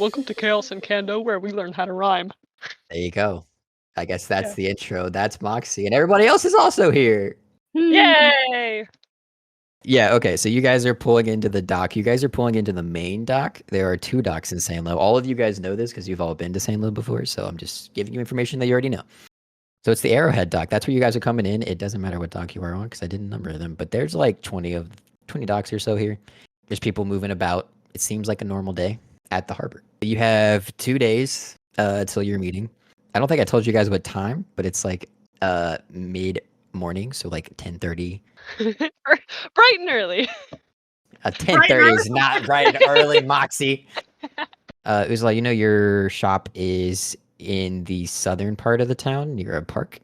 Welcome to Chaos and Kandoe, where we learn how to rhyme. There you go. I guess that's Yeah. the intro. That's Moxie, and everybody else is also here. Yay! Yeah, okay, so you guys are pulling into the dock. You guys are pulling into the main dock. There are 2 docks in Sanlow. All of you guys know this because you've all been to Sanlow before, so I'm just giving you information that you already know. So it's the Arrowhead dock. That's where you guys are coming in. It doesn't matter what dock you are on because I didn't number them, but there's like 20 docks or so here. There's people moving about. It seems like a normal day at the harbor. You have 2 days till your meeting. I don't think I told you guys what time, but it's like mid morning, so like 10:30. Bright and early. 10:30 is not bright and early, Moxie. Uzla, you know your shop is in the southern part of the town near a park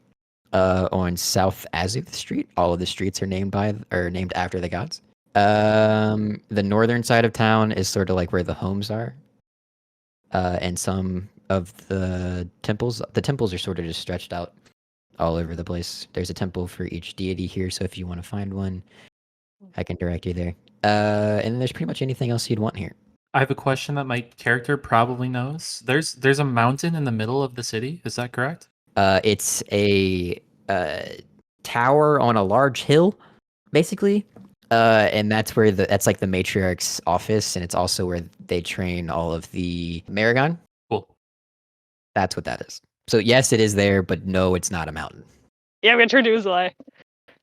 on South Azuth Street. All of the streets are named after the gods. The northern side of town is sort of like where the homes are. And some of the temples are sort of just stretched out all over the place. There's a temple for each deity here, so if you want to find one, I can direct you there. And there's pretty much anything else you'd want here. I have a question that my character probably knows. There's a mountain in the middle of the city. Is that correct? It's a tower on a large hill, basically. And that's where that's like the matriarch's office, and it's also where they train all of the Maragon. Cool. That's what that is. So yes, it is there, but no, it's not a mountain. Yeah, we turned to Uzlai.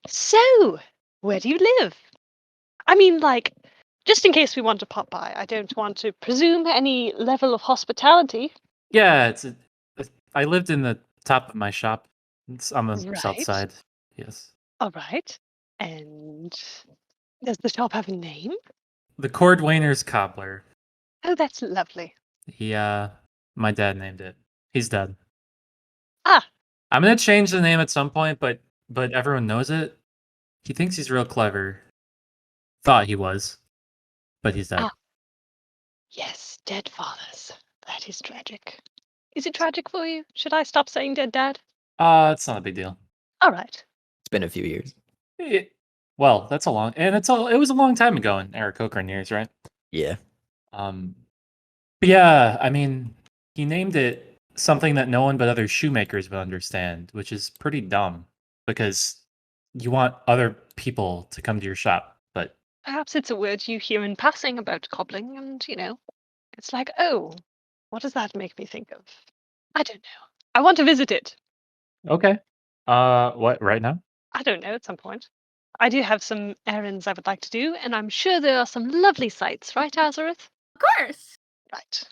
So, where do you live? I mean, like, just in case we want to pop by, I don't want to presume any level of hospitality. Yeah, I lived in the top of my shop. It's on the south Right. side. Yes. All right. And does the shop have a name? The Cordwainer's Cobbler. Oh, that's lovely. My dad named it. He's dead. Ah. I'm gonna change the name at some point, but everyone knows it. He thinks he's real clever. Thought he was, but he's dead. Ah. Yes, dead fathers. That is tragic. Is it tragic for you? Should I stop saying dead dad? It's not a big deal. All right. It's been a few years. Well, that's a long, and it was a long time ago in Eric Cochran years, right? Yeah. But yeah, I mean, he named it something that no one but other shoemakers would understand, which is pretty dumb because you want other people to come to your shop, but perhaps it's a word you hear in passing about cobbling, and it's like, oh, what does that make me think of? I don't know. I want to visit it. Okay. What, right now? I don't know, at some point. I do have some errands I would like to do, and I'm sure there are some lovely sights, right, Azareth? Of course. Right.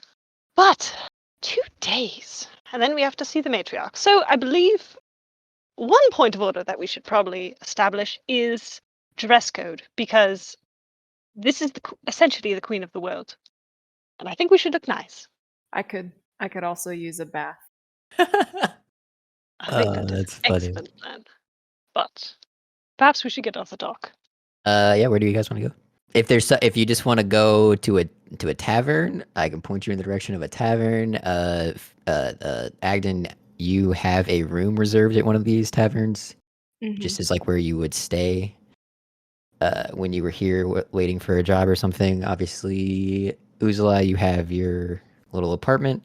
But 2 days, and then we have to see the matriarch. So I believe one point of order that we should probably establish is dress code, because this is essentially the queen of the world, and I think we should look nice. I could also use a bath. I think that is that's an funny. excellent plan. But perhaps we should get off the dock. Yeah, where do you guys want to go? If you just want to go to a tavern, I can point you in the direction of a tavern. Agden, you have a room reserved at one of these taverns, just as like where you would stay when you were here waiting for a job or something. Obviously, Uzla, you have your little apartment.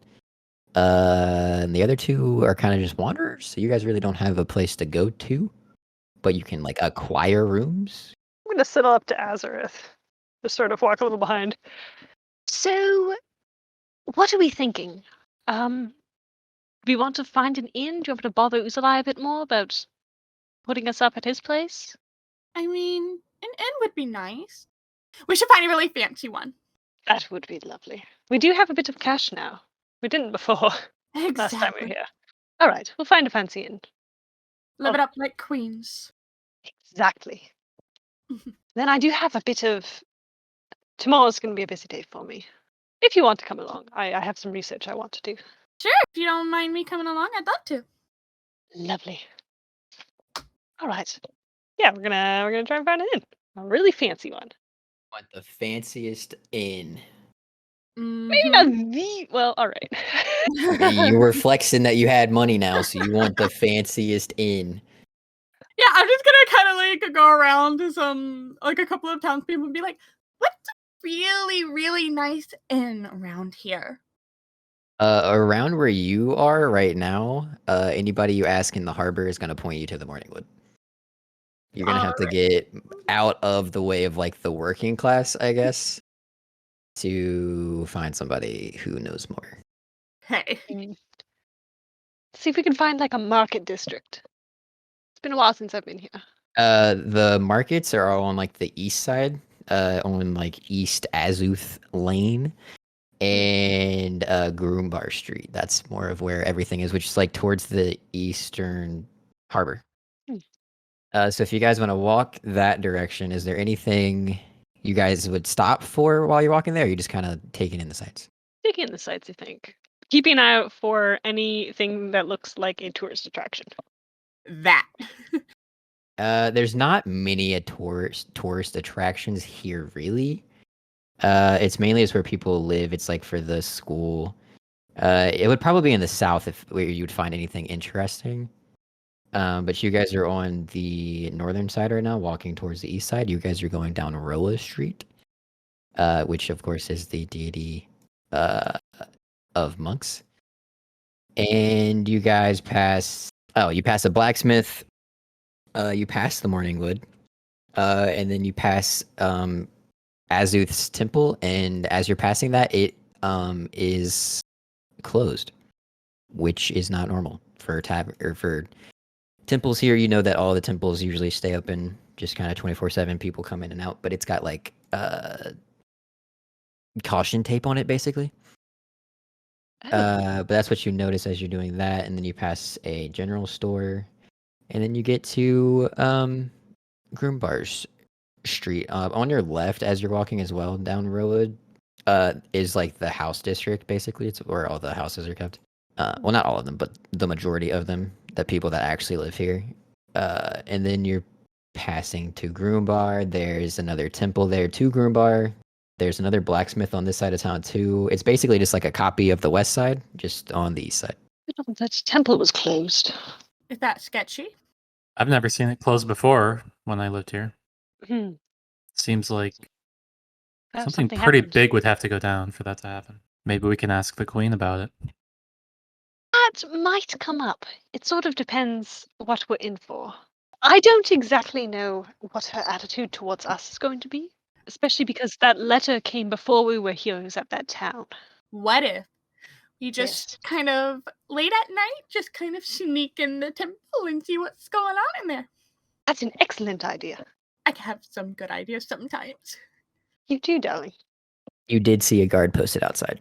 And the other 2 are kind of just wanderers, so you guys really don't have a place to go to, but you can like acquire rooms. I'm going to settle up to Azareth. Just sort of walk a little behind. So, what are we thinking? Do we want to find an inn? Do you want to bother Uzalai a bit more about putting us up at his place? I mean, an inn would be nice. We should find a really fancy one. That would be lovely. We do have a bit of cash now. We didn't before. Exactly. Last time we were here. All right, we'll find a fancy inn. Live it up like queens. Exactly. Then I do have a bit of... Tomorrow's going to be a busy day for me. If you want to come along, I have some research I want to do. Sure, if you don't mind me coming along, I'd love to. Lovely. All right. Yeah, we're gonna try and find an inn. A really fancy one. Want the fanciest inn? Maybe not the... Well, all right. You were flexing that you had money now, so you want the fanciest inn. Yeah, I'm just gonna kind of like go around to some, like a couple of townspeople and be like, what's a really, really nice inn around here? Around where you are right now, anybody you ask in the harbor is gonna point you to the Morningwood. You're gonna have to get out of the way of like the working class, I guess, to find somebody who knows more. Hey. See if we can find like a market district. It's been a while since I've been here. The markets are all on like the east side, on like East Azuth Lane and Groombar Street. That's more of where everything is, which is like towards the eastern harbor. So if you guys want to walk that direction, is there anything you guys would stop for while you're walking there? Or are you just kind of taking in the sights? Taking in the sights, I think. Keeping an eye out for anything that looks like a tourist attraction. That. There's not many tourist attractions here, really. It's mainly it's where people live. It's like for the school. It would probably be in the south if where you'd find anything interesting. But you guys are on the northern side right now, walking towards the east side. You guys are going down Roa Street, which of course is the deity of monks. And you guys pass. Oh, you pass a blacksmith. You pass the Morningwood, and then you pass Azuth's temple. And as you're passing that, it is closed, which is not normal for for temples here. You know that all the temples usually stay open, just kind of 24/7. People come in and out, but it's got like caution tape on it, basically. But that's what you notice as you're doing that, and then you pass a general store, and then you get to Groombar's Street. On your left, as you're walking as well down road, is like the house district. Basically, it's where all the houses are kept. Well, not all of them, but the majority of them, the people that actually live here. And then you're passing to Groombar. There's another temple there to Groombar. There's another blacksmith on this side of town too. It's basically just like a copy of the west side, just on the east side. That temple was closed. Is that sketchy? I've never seen it closed before when I lived here. Hmm. Seems like Perhaps something pretty happened. big would have to go down for that to happen. Maybe we can ask the queen about it. That might come up. It sort of depends what we're in for. I don't exactly know what her attitude towards us is going to be, especially because that letter came before we were heroes at that town. What if we just Yes. kind of late at night, just kind of sneak in the temple and see what's going on in there? That's an excellent idea. I have some good ideas sometimes. You do, darling. You did see a guard posted outside.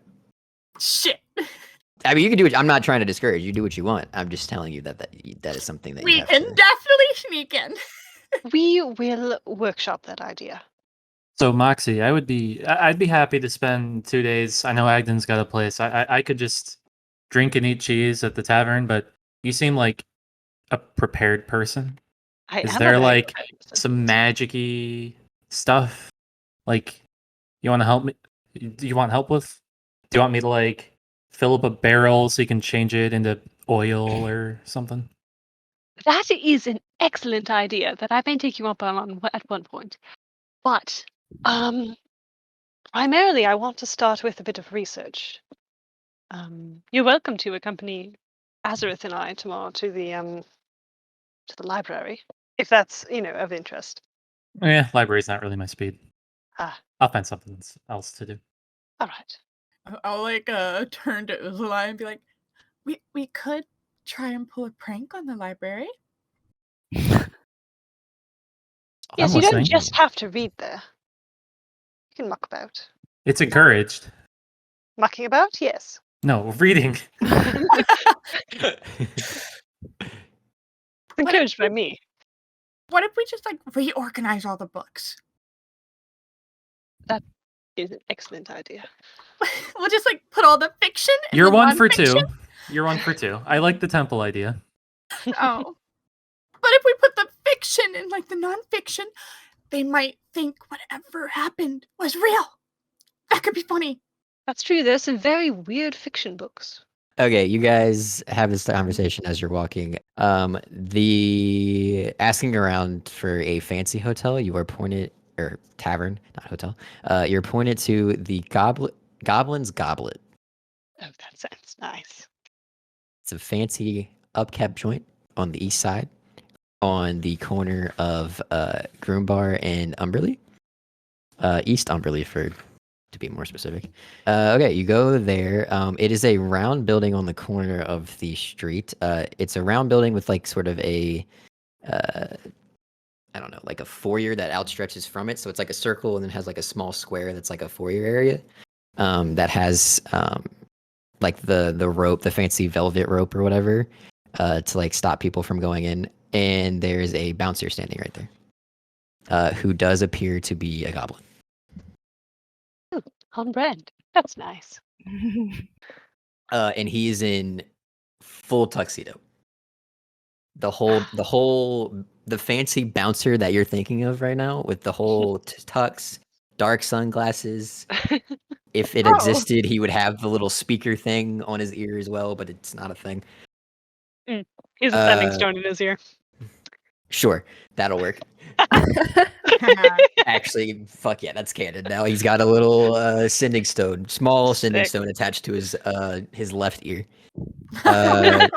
Shit. I mean, you can do it. I'm not trying to discourage. You do what you want. I'm just telling you that is something that you We have can to. definitely sneak in. We will workshop that idea. So Moxie, I'd be happy to spend 2 days. I know Agden's got a place. I could just drink and eat cheese at the tavern, but you seem like a prepared person. I Is am a there very like prepared person. some magic-y stuff? Like you want to help me? Do you want help with? Do you want me to like fill up a barrel so you can change it into oil or something? That is an excellent idea that I may take you up on at one point. But primarily, I want to start with a bit of research. You're welcome to accompany Azareth and I tomorrow to the library, if that's of interest. Yeah, library's not really my speed. Ah, I'll find something else to do. all right. I'll like turn to Uzula and be like, we could try and pull a prank on the library. Yes, I'm you don't listening. just have to read there. You can muck about. It's encouraged. Mucking about, yes. No, reading. Encouraged by me. What if we just like reorganize all the books? Is an excellent idea. We'll just like put all the fiction and You're the 1 for nonfiction. 2. You're 1 for 2. I like the temple idea. Oh. But if we put the fiction and like the nonfiction, they might think whatever happened was real. That could be funny. That's true. There's some very weird fiction books. Okay, you guys have this conversation as you're walking. The asking around for a fancy hotel, you are pointed or tavern, not hotel. You're pointed to the Goblin's Goblet. Oh, that sounds nice. It's a fancy upkept joint on the east side, on the corner of Groombar and Umberley. East Umberley, to be more specific. Okay, you go there. It is a round building on the corner of the street. It's a round building with like sort of a, I don't know, like a foyer that outstretches from it. So it's like a circle and then has like a small square that's like a foyer area. That has like the rope, the fancy velvet rope or whatever, to like stop people from going in. And there's a bouncer standing right there, who does appear to be a goblin. On brand. That's nice. And he is in full tuxedo. The fancy bouncer that you're thinking of right now, with the whole tux, dark sunglasses. If it Oh. existed, he would have the little speaker thing on his ear as well, but it's not a thing. He's a sending stone in his ear. Sure, that'll work. Actually, fuck yeah, that's canon now. He's got a little sending stone, small sending Sick. stone attached to his left ear. Gotta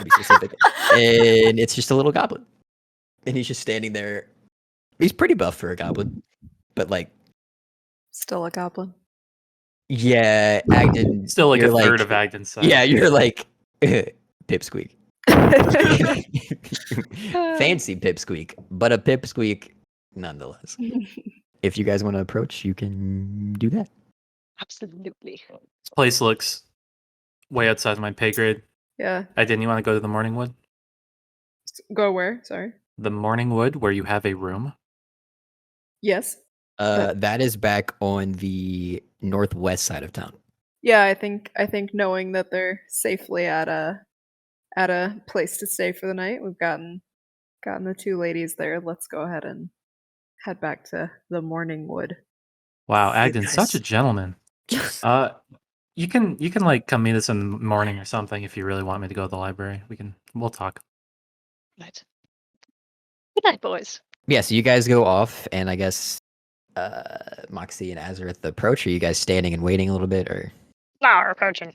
be specific. And it's just a little goblin. And he's just standing there. He's pretty buff for a goblin. But like, Still a goblin. yeah, Agden. Still like a you're third of Agden's size. Yeah, you're like pipsqueak. Fancy pipsqueak, but a pipsqueak nonetheless. If you guys want to approach, you can do that. Absolutely. This place looks way outside my pay grade. Yeah. Didn't you want to go to the Morning Wood? Go where? Sorry. The Morning Wood, where you have a room. Yes. That is back on the northwest side of town. Yeah, I think knowing that they're safely at a place to stay for the night, we've gotten the two ladies there. Let's go ahead and head back to the Morning Wood. Wow, You Agden's such a guys- gentleman. You can like come meet us in the morning or something if you really want me to go to the library. We'll talk. Right. Good night, boys. Yeah, so you guys go off, and I guess Moxie and Azareth approach. Are you guys standing and waiting a little bit, or? Now we're approaching.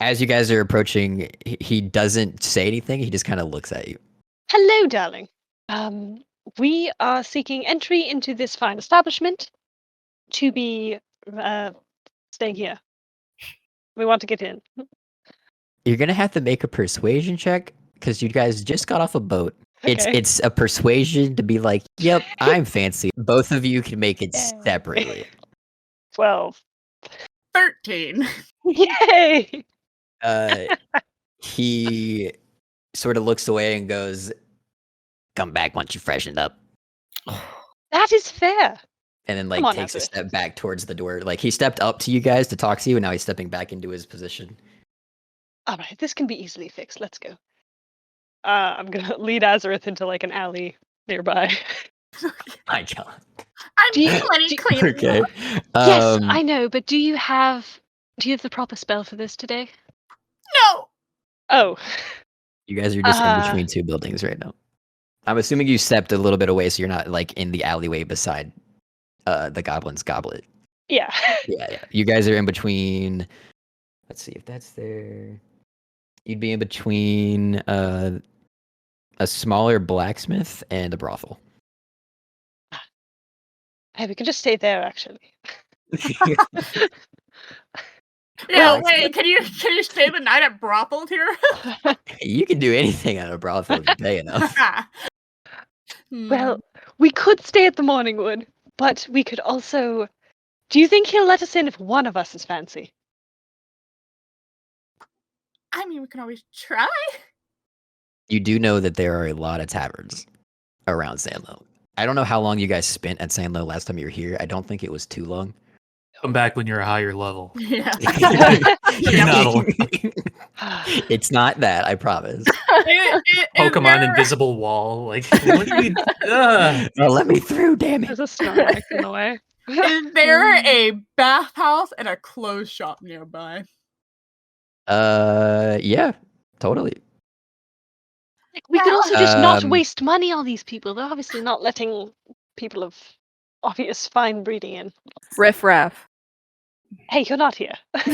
As you guys are approaching, he doesn't say anything. He just kind of looks at you. Hello, darling. We are seeking entry into this fine establishment to be staying here. We want to get in. You're gonna have to make a persuasion check because you guys just got off a boat. Okay. It's a persuasion to be like, yep, I'm fancy. Both of you can make it Yay. separately. 12. 13. Yay! He sort of looks away and goes, "Come back once you freshened up." That is fair. And then Come on, takes a Nazareth. step back towards the door. Like he stepped up to you guys to talk to you, and now he's stepping back into his position. All right, this can be easily fixed. Let's go. I'm gonna lead Azareth into like an alley nearby. My God. I'm Do you- plenty do- clean. Okay. Yes, I know, but do you have the proper spell for this today? No. Oh, You guys are just in between two buildings right now. I'm assuming you stepped a little bit away, so you're not like in the alleyway beside the goblin's goblet. yeah. Yeah. You guys are in between. Let's see if that's there. You'd be in between a smaller blacksmith and a brothel. Hey, we can just stay there, actually. Yeah, Well, wait, can you stay the night at brothel here? You can do anything at a brothel if you pay enough. Well, we could stay at the Morningwood, but we could also. Do you think he'll let us in if one of us is fancy? I mean, we can always try. You do know that there are a lot of taverns around Sanlow. I don't know how long you guys spent at Sanlow last time you were here. I don't think it was too long. Come back when you're a higher level. Yeah. You're not old. It's not that, I promise. Pokemon invisible wall. Like, what do you? Oh, let me through, damn it. There's a Snorlax in the way. Is there a bathhouse and a clothes shop nearby? Yeah, totally. Like, we could also just not Um, waste money on these people. They're obviously not letting people of obvious fine breeding in. Riff raff. Hey, you're not here. We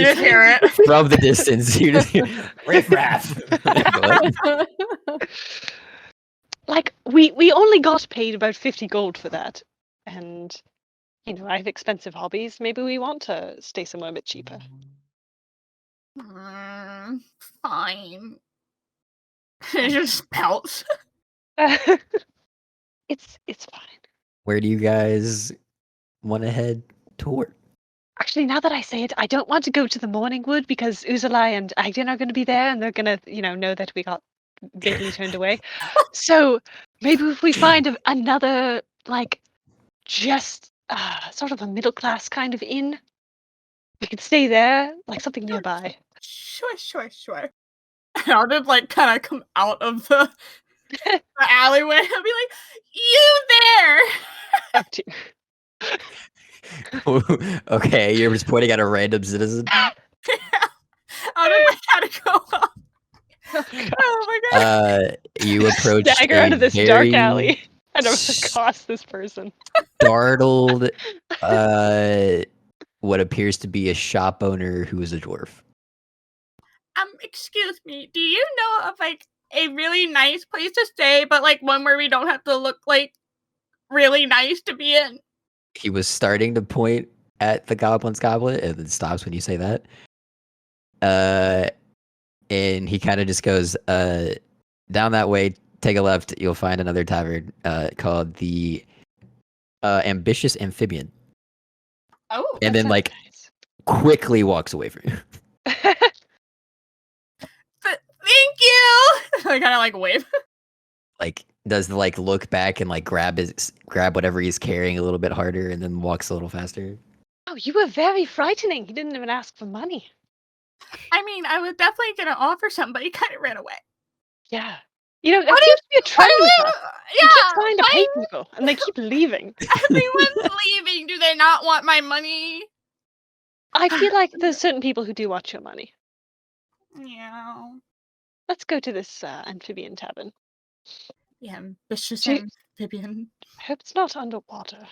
just hear it. From the distance, you just riff raff. Like, we only got paid about 50 gold for that. And, you know, I have expensive hobbies. Maybe we want to stay somewhere a bit cheaper. Fine. It just pouts. It's fine. Where do you guys want to head toward? Actually, now that I say it, I don't want to go to the Morning Wood because Uzalai and Agdin are going to be there, and they're going to, know that we got vaguely turned away. So maybe if we find another, like, just sort of a middle class kind of inn, we could stay there, like something nearby. Sure. And I'll just like kind of come out of the alleyway. I'll be like, "You there?" Up to Okay, you're just pointing at a random citizen. I'll just like kind of go up. Oh my god! You approach dagger a out of this dark very alley and accost this person. startled, what appears to be a shop owner who is a dwarf. Excuse me. Do you know of like a really nice place to stay, but like one where we don't have to look like really nice to be in? He was starting to point at the goblin's goblet and then stops when you say that. And he kind of just goes, down that way, take a left, you'll find another tavern called the Ambitious Amphibian. Oh, And then like quickly walks away from you. but thank you. I kind of like wave. Like does the like look back and like grab whatever he's carrying a little bit harder and then walks a little faster. Oh, you were very frightening. He didn't even ask for money. I mean, I was definitely gonna offer something, but he kind of ran away. Yeah. You know, that seems to be a trend with us. We keep trying to pay people, and they keep leaving. Everyone's leaving. Do they not want my money? I feel like there's certain people who do want your money. Yeah. Let's go to this amphibian tavern. Yeah, ambitious Do- amphibian. I hope it's not underwater.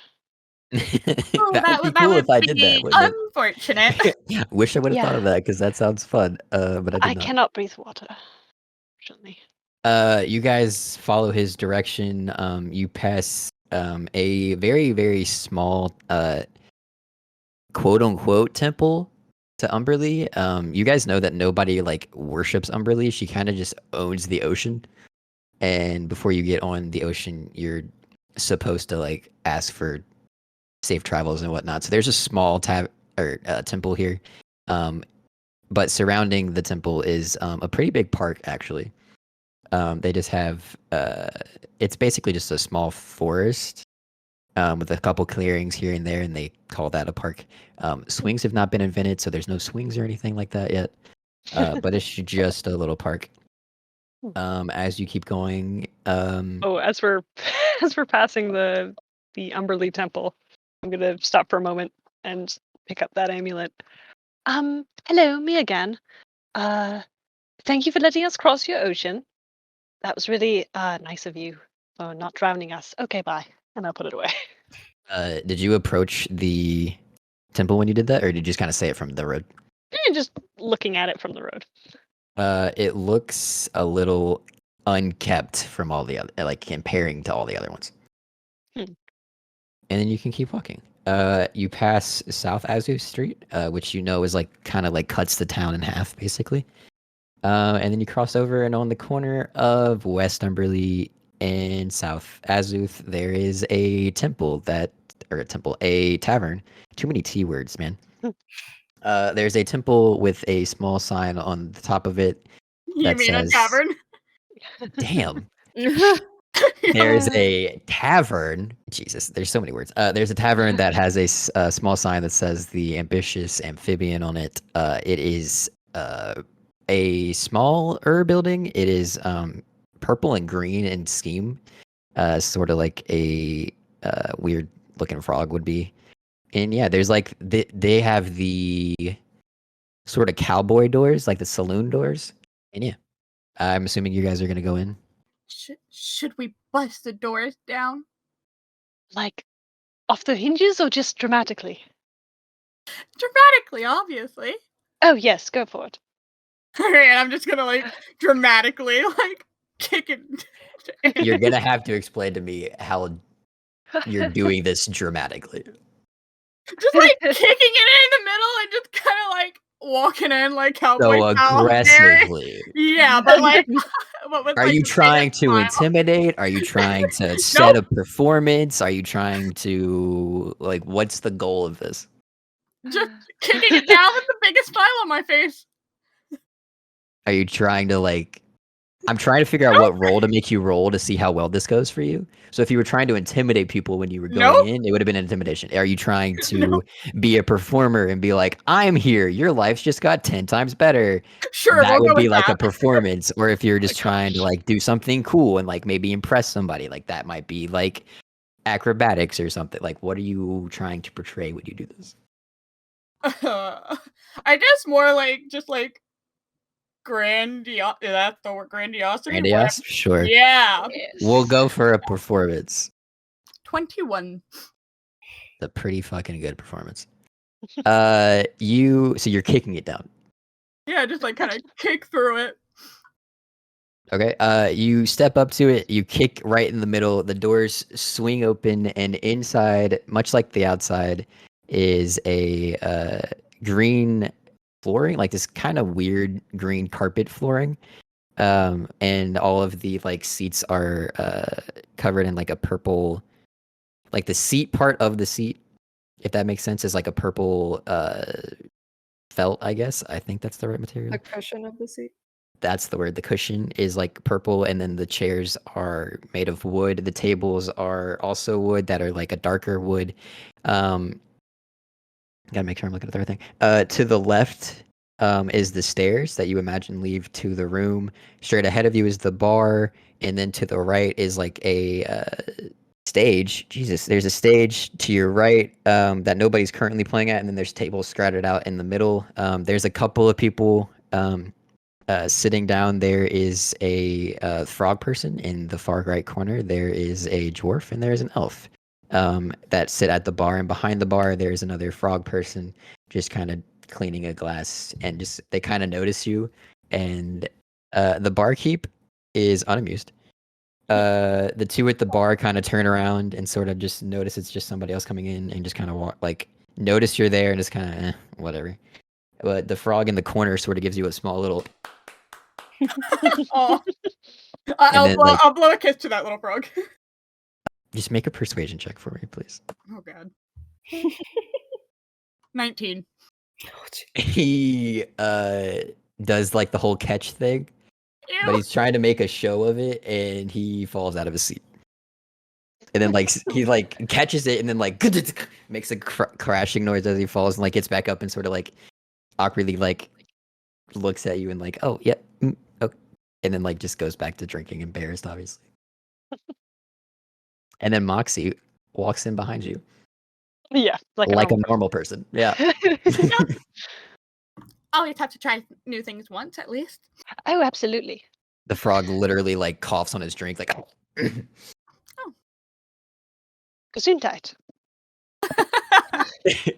Oh, that would be cool if I did that. wouldn't unfortunate. it? Wish I would have thought Yeah. of that because that sounds fun. But I did I not. cannot breathe water. Fortunately. You guys follow his direction. You pass a very, very small quote unquote temple to Umberly. You guys know that nobody like worships Umberly. She kind of just owns the ocean. And before you get on the ocean, you're supposed to like ask for safe travels and whatnot. So there's a small temple here. But surrounding the temple is a pretty big park actually. They just have it's basically just a small forest with a couple clearings here and there, and they call that a park. Swings have not been invented, so there's no swings or anything like that yet. But it's just a little park. As you keep going, Oh, as we're passing the Umberly Temple, I'm gonna stop for a moment and pick up that amulet. Hello, me again. Thank you for letting us cross your ocean. That was really nice of you for not drowning us. Okay, bye. And I'll put it away. did you approach the temple when you did that, or did you just kind of say it from the road? Just looking at it from the road. It looks a little unkept from all the other, like comparing to all the other ones. And then you can keep walking. You pass South Azu Street, which you know is like kind of like cuts the town in half, basically. And then you cross over, and on the corner of West Umberly and South Azuth, there is a tavern. Too many T words, man. There's a temple with a small sign on the top of it. You mean says, a tavern? Damn. There's a tavern. Jesus, there's so many words. There's a tavern that has a small sign that says the Ambitious Amphibian on it. It is a smaller building. It is purple and green in scheme, sort of like a weird looking frog would be. And yeah, there's like they have the sort of cowboy doors, like the saloon doors. And yeah, I'm assuming you guys are gonna go in. Should we bust the doors down? Like, Off the hinges or just dramatically? Dramatically, obviously. Oh yes, go for it. Okay, and I'm just gonna like dramatically like kick it. You're gonna have to explain to me how you're doing this dramatically. Just like kicking it in the middle and just kind of like walking in like cowboy So style. aggressively. Yeah, but like, but with, Are like, you the trying biggest to smile. intimidate? Are you trying to set a performance? Are you trying to like what's the goal of this? Just kicking it down with the biggest smile on my face. Are you trying to like I'm trying to figure out what role to make you roll to see how well this goes for you. So if you were trying to intimidate people when you were going Nope. in, it would have been intimidation. Are you trying to be a performer and be like, I'm here, your life's just got 10 times better? Sure, That we'll would go be with like a that. performance. Or if you're just my trying to gosh. like do something cool and like maybe impress somebody, like that might be like acrobatics or something. Like what are you trying to portray when you do this? I guess more like just like grandiosity. That's the word, grandiosity. Grandiose? Sure. Yeah. Yes. We'll go for a performance. 21. A pretty fucking good performance. So you're kicking it down. Yeah, just like kind of kick through it. Okay. You step up to it, you kick right in the middle, the doors swing open, and inside, much like the outside, is a green flooring, like this kind of weird green carpet flooring. And all of the like seats are covered in like a purple, like the seat part of the seat, if that makes sense, is like a purple felt, I guess. I think that's the right material. The cushion of the seat. That's the word. The cushion is like purple, and then the chairs are made of wood. The tables are also wood that are like a darker wood. Gotta make sure I'm looking at the right thing. To the left is the stairs that you imagine leave to the room. Straight ahead of you is the bar, and then to the right is like a stage. Jesus, there's a stage to your right that nobody's currently playing at, and then there's tables scattered out in the middle. There's a couple of people. Sitting down, there is a frog person in the far right corner. There is a dwarf and there is an elf that sit at the bar. And behind the bar, there is another frog person just kind of cleaning a glass. And just they kind of notice you. And the barkeep is unamused. The two at the bar kind of turn around and sort of just notice it's just somebody else coming in and just kind of like notice you're there and just kind of whatever. But the frog in the corner sort of gives you a small little. Oh. then, like- I'll blow a kiss to that little frog. Just make a persuasion check for me, please. Oh god. 19. He does like the whole catch thing, but Ew. he's trying to make a show of it, and he falls out of his seat. And then like he like catches it, and then like makes a crashing noise as he falls, and like gets back up and sort of like awkwardly like looks at you and like, oh yeah, okay. And then like just goes back to drinking, embarrassed, obviously. And then Moxie walks in behind you Yeah, like a normal person. Yeah. Always have to try new things once at least. Oh, absolutely. The frog literally like coughs on his drink, like. Gesundheit.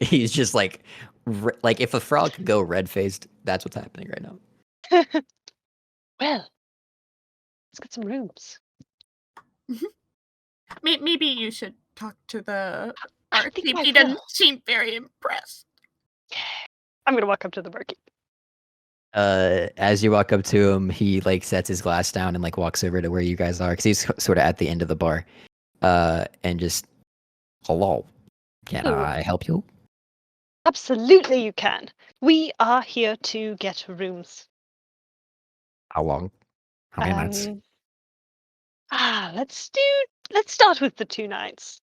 He's just like if a frog could go red faced, that's what's happening right now. Well, let's get some rooms. Maybe you should talk to the I barkeep. think I He doesn't will. seem very impressed. I'm gonna walk up to the barkeep. As you walk up to him, he like sets his glass down and like walks over to where you guys are because he's sort of at the end of the bar, and just hello, can Ooh. I help you? Absolutely, you can. We are here to get rooms. How long? How many nights? Let's start with the 2 nights.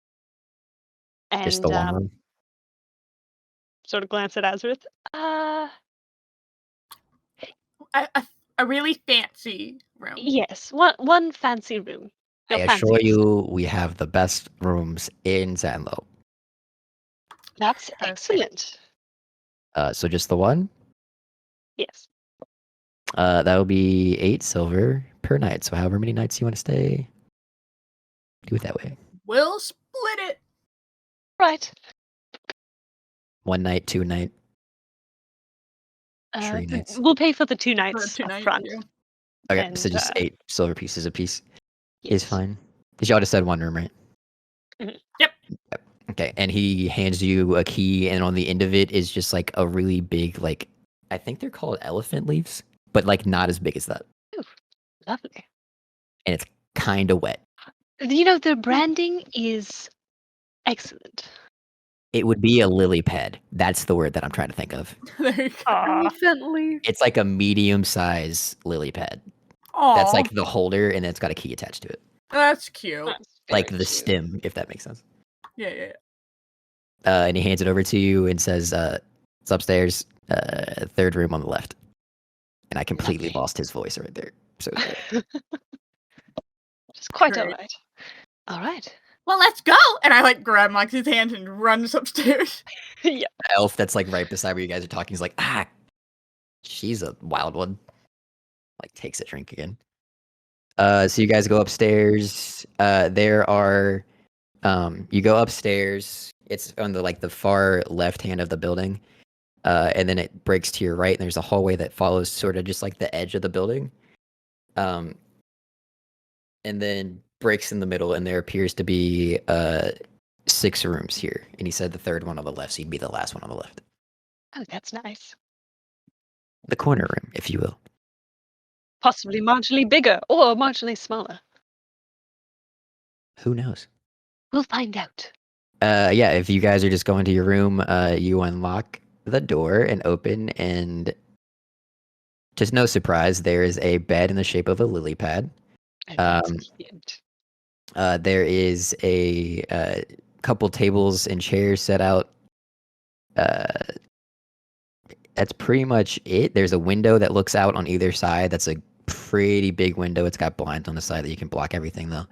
And Just the one room. sort of glance at Azareth. A really fancy room. Yes, one fancy room. I Your assure fanciest. you, we have the best rooms in Sanlow. That's Perfect. excellent. So just the one? Yes. That will be 8 silver per night. So however many nights you want to stay, do it that way. We'll split it. Right. 1 night, 2 night, 3 nights. We'll pay for the 2 For nights 2 up nights, front. yeah. Okay, so And, just 8 silver pieces a piece is Yes. fine. Because y'all just said 1 room, right? Yep. Okay, and he hands you a key, and on the end of it is just like a really big, like, I think they're called elephant leaves, but like not as big as that. Lovely. And it's kind of wet. The branding is excellent. It would be a lily pad. That's the word that I'm trying to think of. There you go. Aw. Elephant leaf. It's like a medium size lily pad. Aw, That's like the holder, and then it's got a key attached to it. that's cute. That's Like very the cute. stem, if that makes sense. Yeah. And he hands it over to you and says, it's upstairs, 3rd room on the left. And I completely Lovely. lost his voice right there. So sorry. It's quite Great. alright. Alright. Well, let's go. And I like grab Moxie's hand and runs upstairs. Yeah. Elf that's like right beside where you guys are talking is like, she's a wild one. Like takes a drink again. So you guys go upstairs. There are you go upstairs. It's on the far left hand of the building. And then it breaks to your right, and there's a hallway that follows sort of just like the edge of the building. And then breaks in the middle, and there appears to be 6 rooms here. And he said the 3rd one on the left, so you'd be the last one on the left. Oh, that's nice. The corner room, if you will. Possibly marginally bigger or marginally smaller. Who knows? We'll find out. Yeah, if you guys are just going to your room, you unlock the door and open, and just no surprise, there is a bed in the shape of a lily pad. Oh, that's cute. There is a couple tables and chairs set out. That's pretty much it. There's a window that looks out on either side. That's a pretty big window. It's got blinds on the side that you can block everything, though.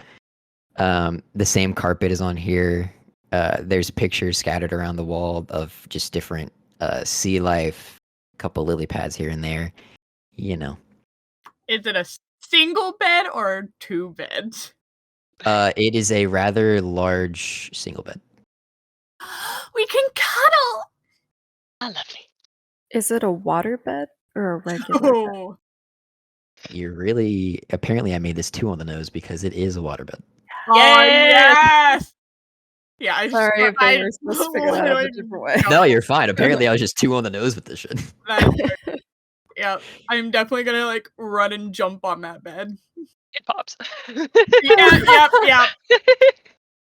The same carpet is on here. There's pictures scattered around the wall of just different sea life, a couple lily pads here and there. Is it a single bed or 2 beds? It is a rather large single bed. We can cuddle. Ah, lovely. Is it a water bed or a regular bed? Oh, You're really apparently I made this 2 on the nose because it is a waterbed. yes. Yeah, I Sorry if they I were supposed to figure that out a literally- different way. No, you're fine. Apparently I was just 2 on the nose with this shit. That's great. Yeah, I'm definitely gonna like run and jump on that bed. It pops. Yep.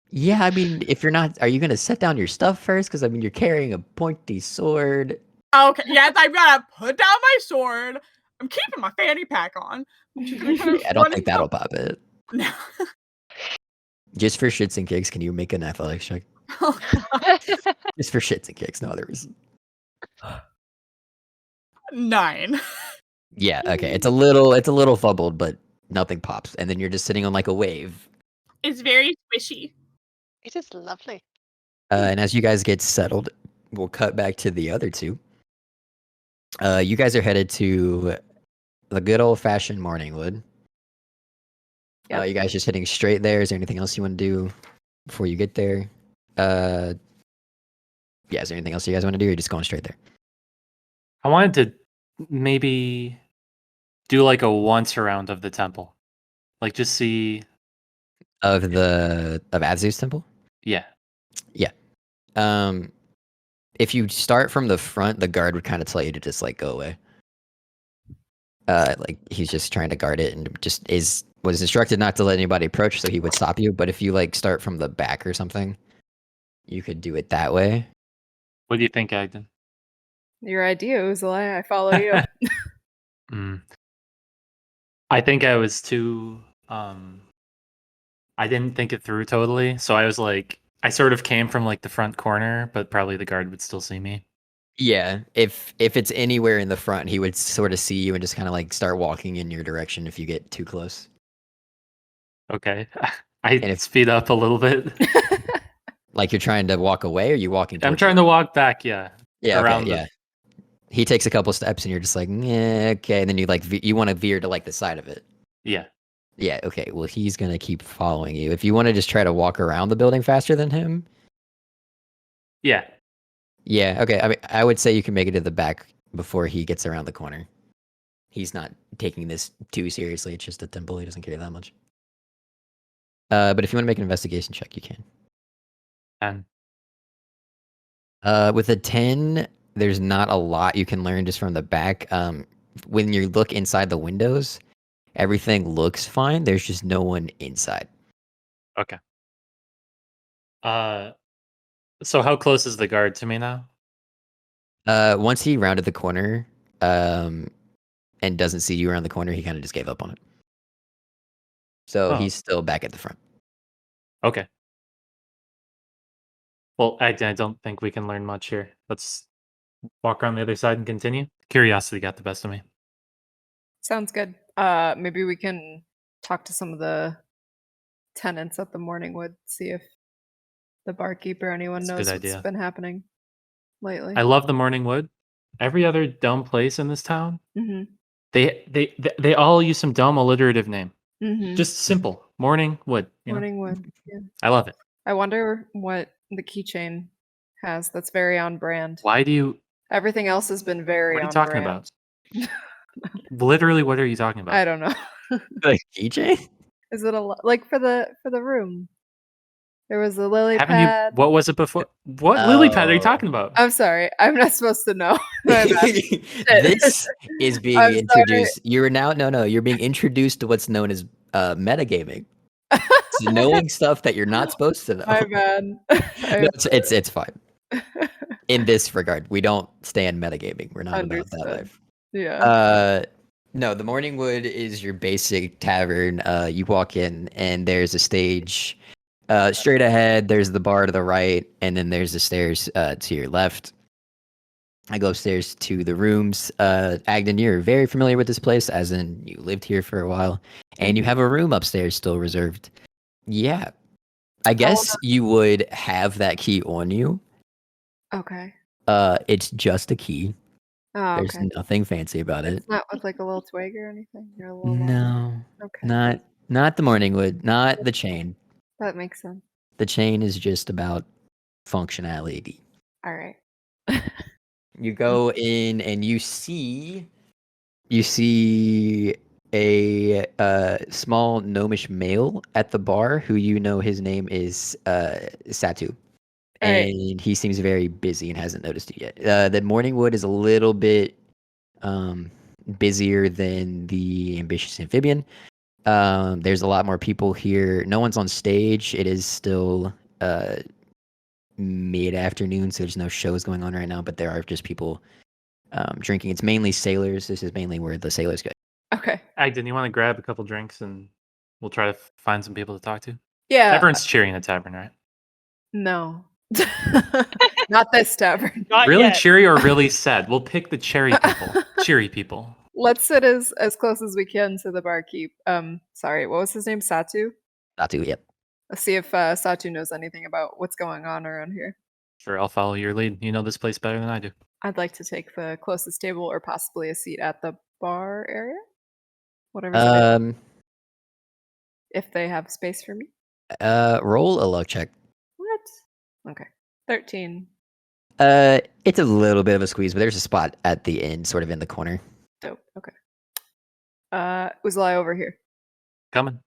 Yeah, I mean, if you're not, are you gonna set down your stuff first? Because I mean, you're carrying a pointy sword. Okay, yes, I'm gonna put down my sword. I'm keeping my fanny pack on. I'm just gonna kinda I don't run think and that'll pop it. No. Just for shits and gigs, can you make an athletics check? Oh, Just for shits and gigs, no other reason. 9. Yeah, okay. It's a little fumbled, but nothing pops, and then you're just sitting on like a wave. It's very squishy. It is lovely. And as you guys get settled, we'll cut back to the other 2. You guys are headed to the good old fashioned Morningwood. Yep. You guys just heading straight there? Is there anything else you want to do before you get there? Yeah, is there anything else you guys want to do? Or are you just going straight there? I wanted to maybe do like a once around of the temple, like just see. Of Azu's temple? Yeah. If you start from the front, the guard would kind of tell you to just like go away. Like he's just trying to guard it and just was instructed not to let anybody approach, so he would stop you. But if you like start from the back or something, you could do it that way. What do you think, Agden? Your idea, Uzalai. I follow you. I think I was too. I didn't think it through totally, so I was like, I sort of came from like the front corner, but probably the guard would still see me. Yeah, if it's anywhere in the front, he would sort of see you and just kind of like start walking in your direction if you get too close. Okay, I speed up a little bit. Like you're trying to walk away, or you walking? I'm towards trying to walk back. Yeah. Yeah. around Okay, yeah. He takes a couple steps, and you're just like, yeah, okay. And then you like you want to veer to like the side of it. Yeah. Yeah. Okay. Well, he's gonna keep following you. If you want to just try to walk around the building faster than him, Yeah. Yeah, okay. I mean, I would say you can make it to the back before he gets around the corner. He's not taking this too seriously. It's just a temple. He doesn't care that much. But if you want to make an investigation check, you can. And With a 10, there's not a lot you can learn just from the back. When you look inside the windows, everything looks fine. There's just no one inside. okay. So how close is the guard to me now? Once he rounded the corner, and doesn't see you around the corner, he kind of just gave up on it. So Oh. he's still back at the front. Okay. Well, I don't think we can learn much here. Let's walk around the other side and continue. Curiosity got the best of me. Sounds good. Maybe we can talk to some of the tenants at the Morningwood, see if the barkeep or anyone That's a knows good what's idea. been happening lately. I love the Morningwood. Every other dumb place in this town, Mm-hmm. they all use some dumb alliterative name. Mm-hmm. Just simple. Morningwood. You know? Morningwood. Yeah. I love it. I wonder what the keychain has that's very on brand. Why do you? Everything else has been very What are you on talking brand. about? Literally, what are you talking about? I don't know. Like keychain? Is it like for the room? There was a lily Haven't you? pad. What was it before? What lily pad are you Oh. talking about? I'm sorry. I'm not supposed to know. My bad. This is being I'm sorry. introduced. You're now you're being introduced to what's known as metagaming. So knowing stuff that you're not supposed to know. My bad. No, it's fine. In this regard, we don't stand metagaming. We're not about that Understood. life. Yeah. No, the Morningwood is your basic tavern. You walk in and there's a stage straight ahead. There's the bar to the right, and then there's the stairs to your left. I go upstairs to the rooms. Agden, you're very familiar with this place, as in you lived here for a while, and you have a room upstairs still reserved. Yeah, I guess you would have that key on you. Okay. It's just a key. Oh, There's okay. nothing fancy about it. It's not with like a little twig or anything. Or a little No, Okay. not the Morningwood, not the chain. That makes sense. The chain is just about functionality. All right. You go in and you see a small gnomish male at the bar who you know his name is Satu. Alright. And he seems very busy and hasn't noticed you yet. The Morningwood is a little bit busier than the Ambitious Amphibian. There's a lot more people here. No one's on stage. It is still mid-afternoon, so there's no shows going on right now, but there are just people drinking. It's mainly sailors. This is mainly where the sailors go. Okay. Agden, you want to grab a couple drinks and we'll try to find some people to talk to? Yeah. Everyone's cheering at tavern, right? No. Not this tavern. Not Really yet. cheery or really sad? We'll pick the cherry people. Cheery people. Let's sit as close as we can to the barkeep. Sorry, what was his name? Satu? Satu, yep. Let's see if Satu knows anything about what's going on around here. Sure, I'll follow your lead. You know this place better than I do. I'd like to take the closest table or possibly a seat at the bar area. Whatever's available. If they have space for me. Roll a luck check. What? Okay. 13. It's a little bit of a squeeze, but there's a spot at the end, sort of in the corner. Dope. Okay. Uzlai over here. Coming.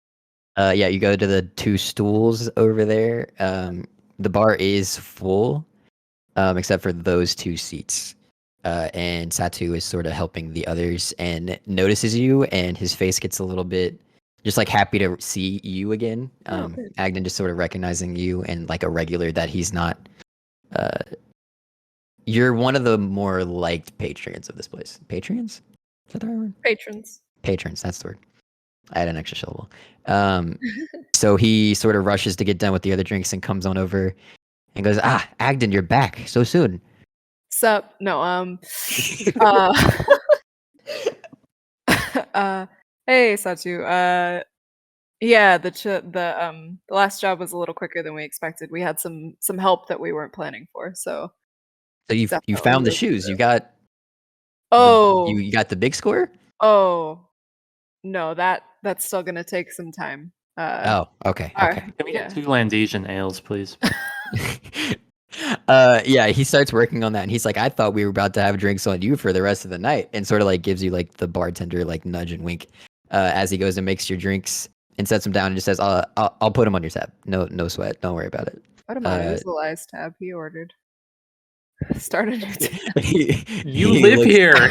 Yeah, you go to the two stools over there. The bar is full, except for those two seats. And Satu is sort of helping the others and notices you, and his face gets a little bit just like happy to see you again. good. Agden just sort of recognizing you and like a regular that he's not. You're one of the more liked patrons of this place. Patrons? Is that the right word? Patrons. Patrons, that's the word. I had an extra syllable. So he sort of rushes to get done with the other drinks and comes on over and goes, Agden, you're back so soon. Sup? No, hey, Satu. Yeah, the last job was a little quicker than we expected. We had some help that we weren't planning for, so you definitely found the was shoes. You got you got the big score? Oh. No, that's still gonna take some time. Oh, okay. all Okay. right, Can we yeah. get 2 Landesian ales, please? Yeah, he starts working on that, and he's like, "I thought we were about to have drinks on you for the rest of the night," and sort of like gives you like the bartender like nudge and wink as he goes and makes your drinks and sets them down and just says, I'll put them on your tab. No sweat. Don't worry about it." I don't mind. It was the last tab he ordered. Start a new tab. You live looks, here.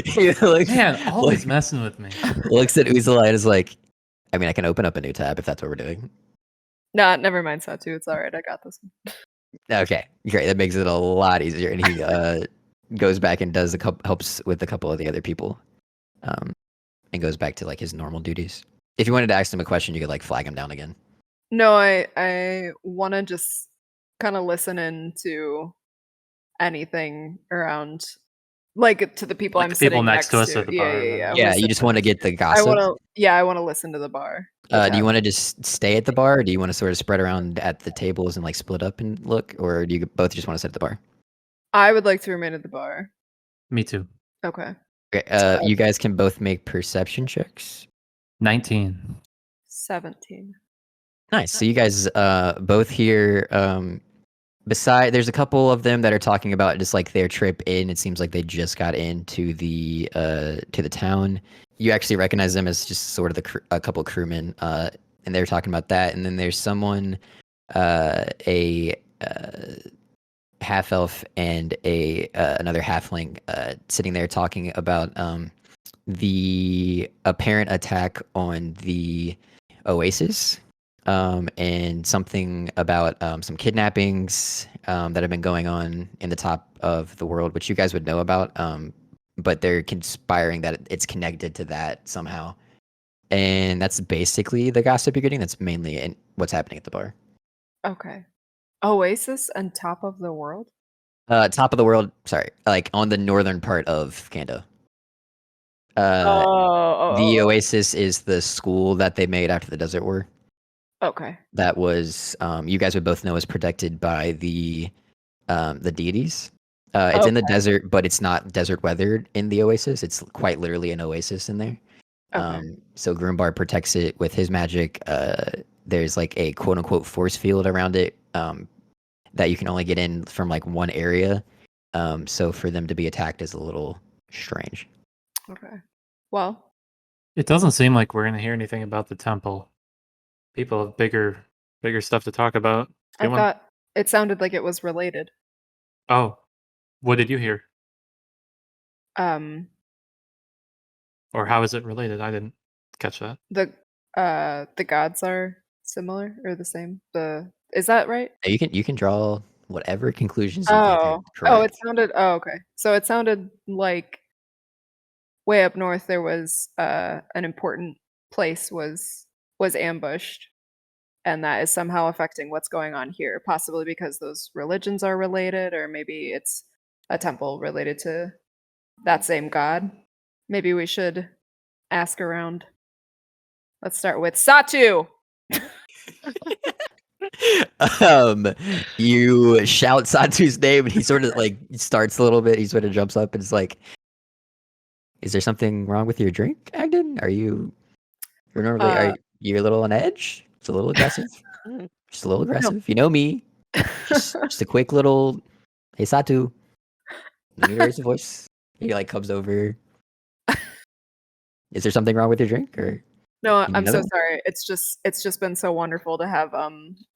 he looks, Man, always messing with me. looks at Uzula and is like, "I mean, I can open up a new tab if that's what we're doing." Nah, never mind, Satu. It's all right. I got this one. Okay, great. That makes it a lot easier. And he goes back and does helps with a couple of the other people, and goes back to like his normal duties. If you wanted to ask him a question, you could like flag him down again. No, I want to just kind of listen into anything around, like to the people Like I'm the people sitting next to us to. at the bar, Yeah, then. I Yeah, wanna you sit- just want to get the I gossip. want to. Yeah, I want to listen to the bar. Do you want to just stay at the bar, or do you want to sort of spread around at the tables and like split up and look, or do you both just want to sit at the bar? I would like to remain at the bar. Me too. Okay. Okay, you guys can both make perception checks. 19. 17. Nice. So you guys both hear there's a couple of them that are talking about just like their trip in. It seems like they just got into the town. You actually recognize them as just sort of a couple crewmen, and they're talking about that. And then there's someone, a half elf and another halfling, sitting there talking about the apparent attack on the Oasis. And something about some kidnappings that have been going on in the top of the world, which you guys would know about, but they're conspiring that it's connected to that somehow. And that's basically the gossip you're getting. That's mainly what's happening at the bar. Okay. Oasis and top of the world? Top of the world, sorry, like on the northern part of Kandoe. The Oasis is the school that they made after the Desert War. Okay. That was you guys would both know is protected by the deities. It's in the desert, but it's not desert weathered in the Oasis. It's quite literally an oasis in there. Okay. So Groombar protects it with his magic. There's like a quote unquote force field around it that you can only get in from like one area. So for them to be attacked is a little strange. Okay. Well, It doesn't seem like we're going to hear anything about the temple. People have bigger stuff to talk about. I thought it sounded like it was related. Oh, what did you hear? Um, Or how is it related? I didn't catch that. the gods are similar or the same. Is that right? You can draw whatever conclusions you think are correct. Oh, it sounded. Oh, okay. So it sounded like way up north there was an important place was ambushed, and that is somehow affecting what's going on here. Possibly because those religions are related, or maybe it's a temple related to that same god. Maybe we should ask around. Let's start with Satu. You shout Satu's name, and he sort of like starts a little bit. He sort of jumps up and is like, "Is there something wrong with your drink, Agden? You're normally are you a little on edge? It's a little aggressive. Just a little aggressive. You know me. Just a quick little, hey Satu. Let me raise the voice." He like comes over. Is there something wrong with your drink, or? No, You need I'm so another? sorry. It's just been so wonderful to have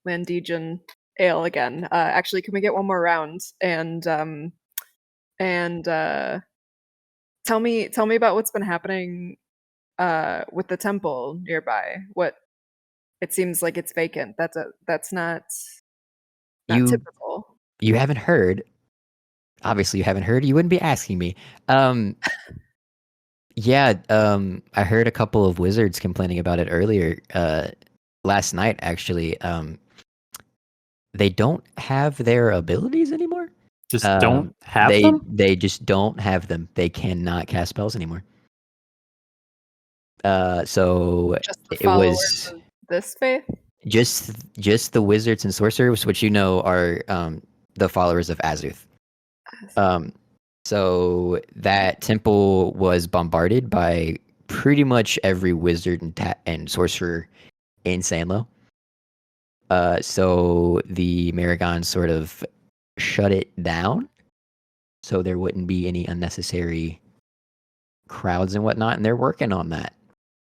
Landegian ale again. Actually, can we get one more round? And tell me about what's been happening with the temple nearby. What it seems like it's vacant. That's not You typical. you haven't heard. Obviously, you haven't heard. You wouldn't be asking me. Yeah, I heard a couple of wizards complaining about it earlier, last night actually. They don't have their abilities anymore. Just don't have them? They just don't have them. They cannot cast spells anymore. So Just the it followers was of this faith. just the wizards and sorcerers, which you know are the followers of Azuth. So that temple was bombarded by pretty much every wizard and sorcerer in Sanlow. So the Maragons sort of shut it down, so there wouldn't be any unnecessary crowds and whatnot, and they're working on that.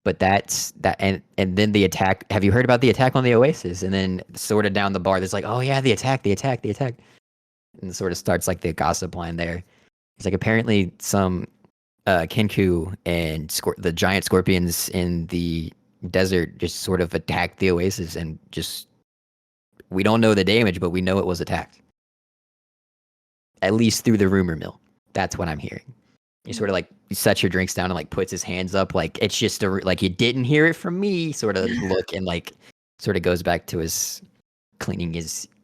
But that's that, and then the attack. Have you heard about the attack on the Oasis? And then sort of down the bar, there's like, oh yeah, the attack, and it sort of starts like the gossip line there. It's like apparently some Kenku and the giant scorpions in the desert just sort of attacked the Oasis, and just we don't know the damage, but we know it was attacked. At least through the rumor mill. That's what I'm hearing. He sort of like sets your drinks down and like puts his hands up, like it's just like you didn't hear it from me sort of look, and like sort of goes back to his cleaning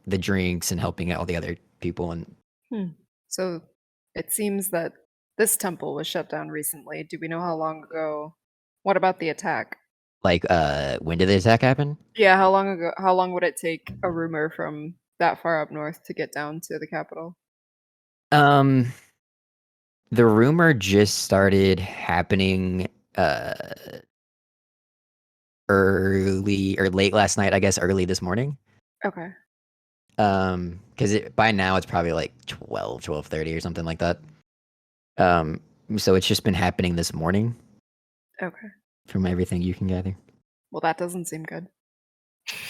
the drinks and helping out all the other people. And So it seems that this temple was shut down recently. Do we know how long ago? What about the attack? like, when did the attack happen? Yeah, how long ago? How long would it take a rumor from that far up north to get down to the capital? The rumor just started happening early or late last night, I guess early this morning. Okay. Because by now it's probably like 12:30 or something like that. So it's just been happening this morning Okay. from everything you can gather. Well, that doesn't seem good.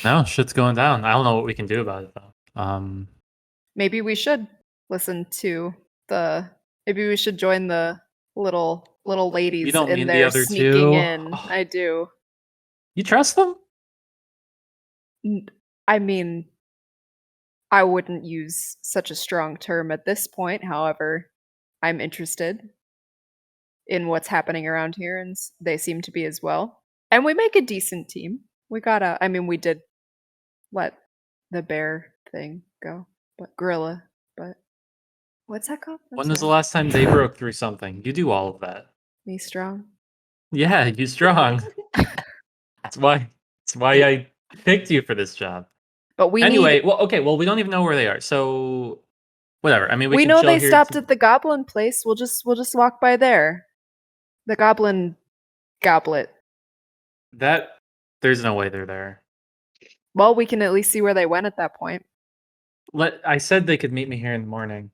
No, shit's going down. I don't know what we can do about it though. Maybe we should listen to the. Maybe we should join the little ladies don't in mean the there other sneaking two? in. Oh. I do. You trust them? I mean, I wouldn't use such a strong term at this point. However, I'm interested in what's happening around here, and they seem to be as well. And we make a decent team. We gotta. I mean, we did let the bear thing go, but gorilla. But what's that called? I'm When was the sorry. last time they broke through something? You do all of that. Me strong. Yeah, you strong. That's why I picked you for this job. But we Anyway, need. well, okay, well, we don't even know where they are, so whatever. I mean, we We can know chill they here stopped to- at the goblin place. We'll just walk by there. The goblin goblet. that. There's no way they're there. Well, we can at least see where they went at that point. I said they could meet me here in the morning,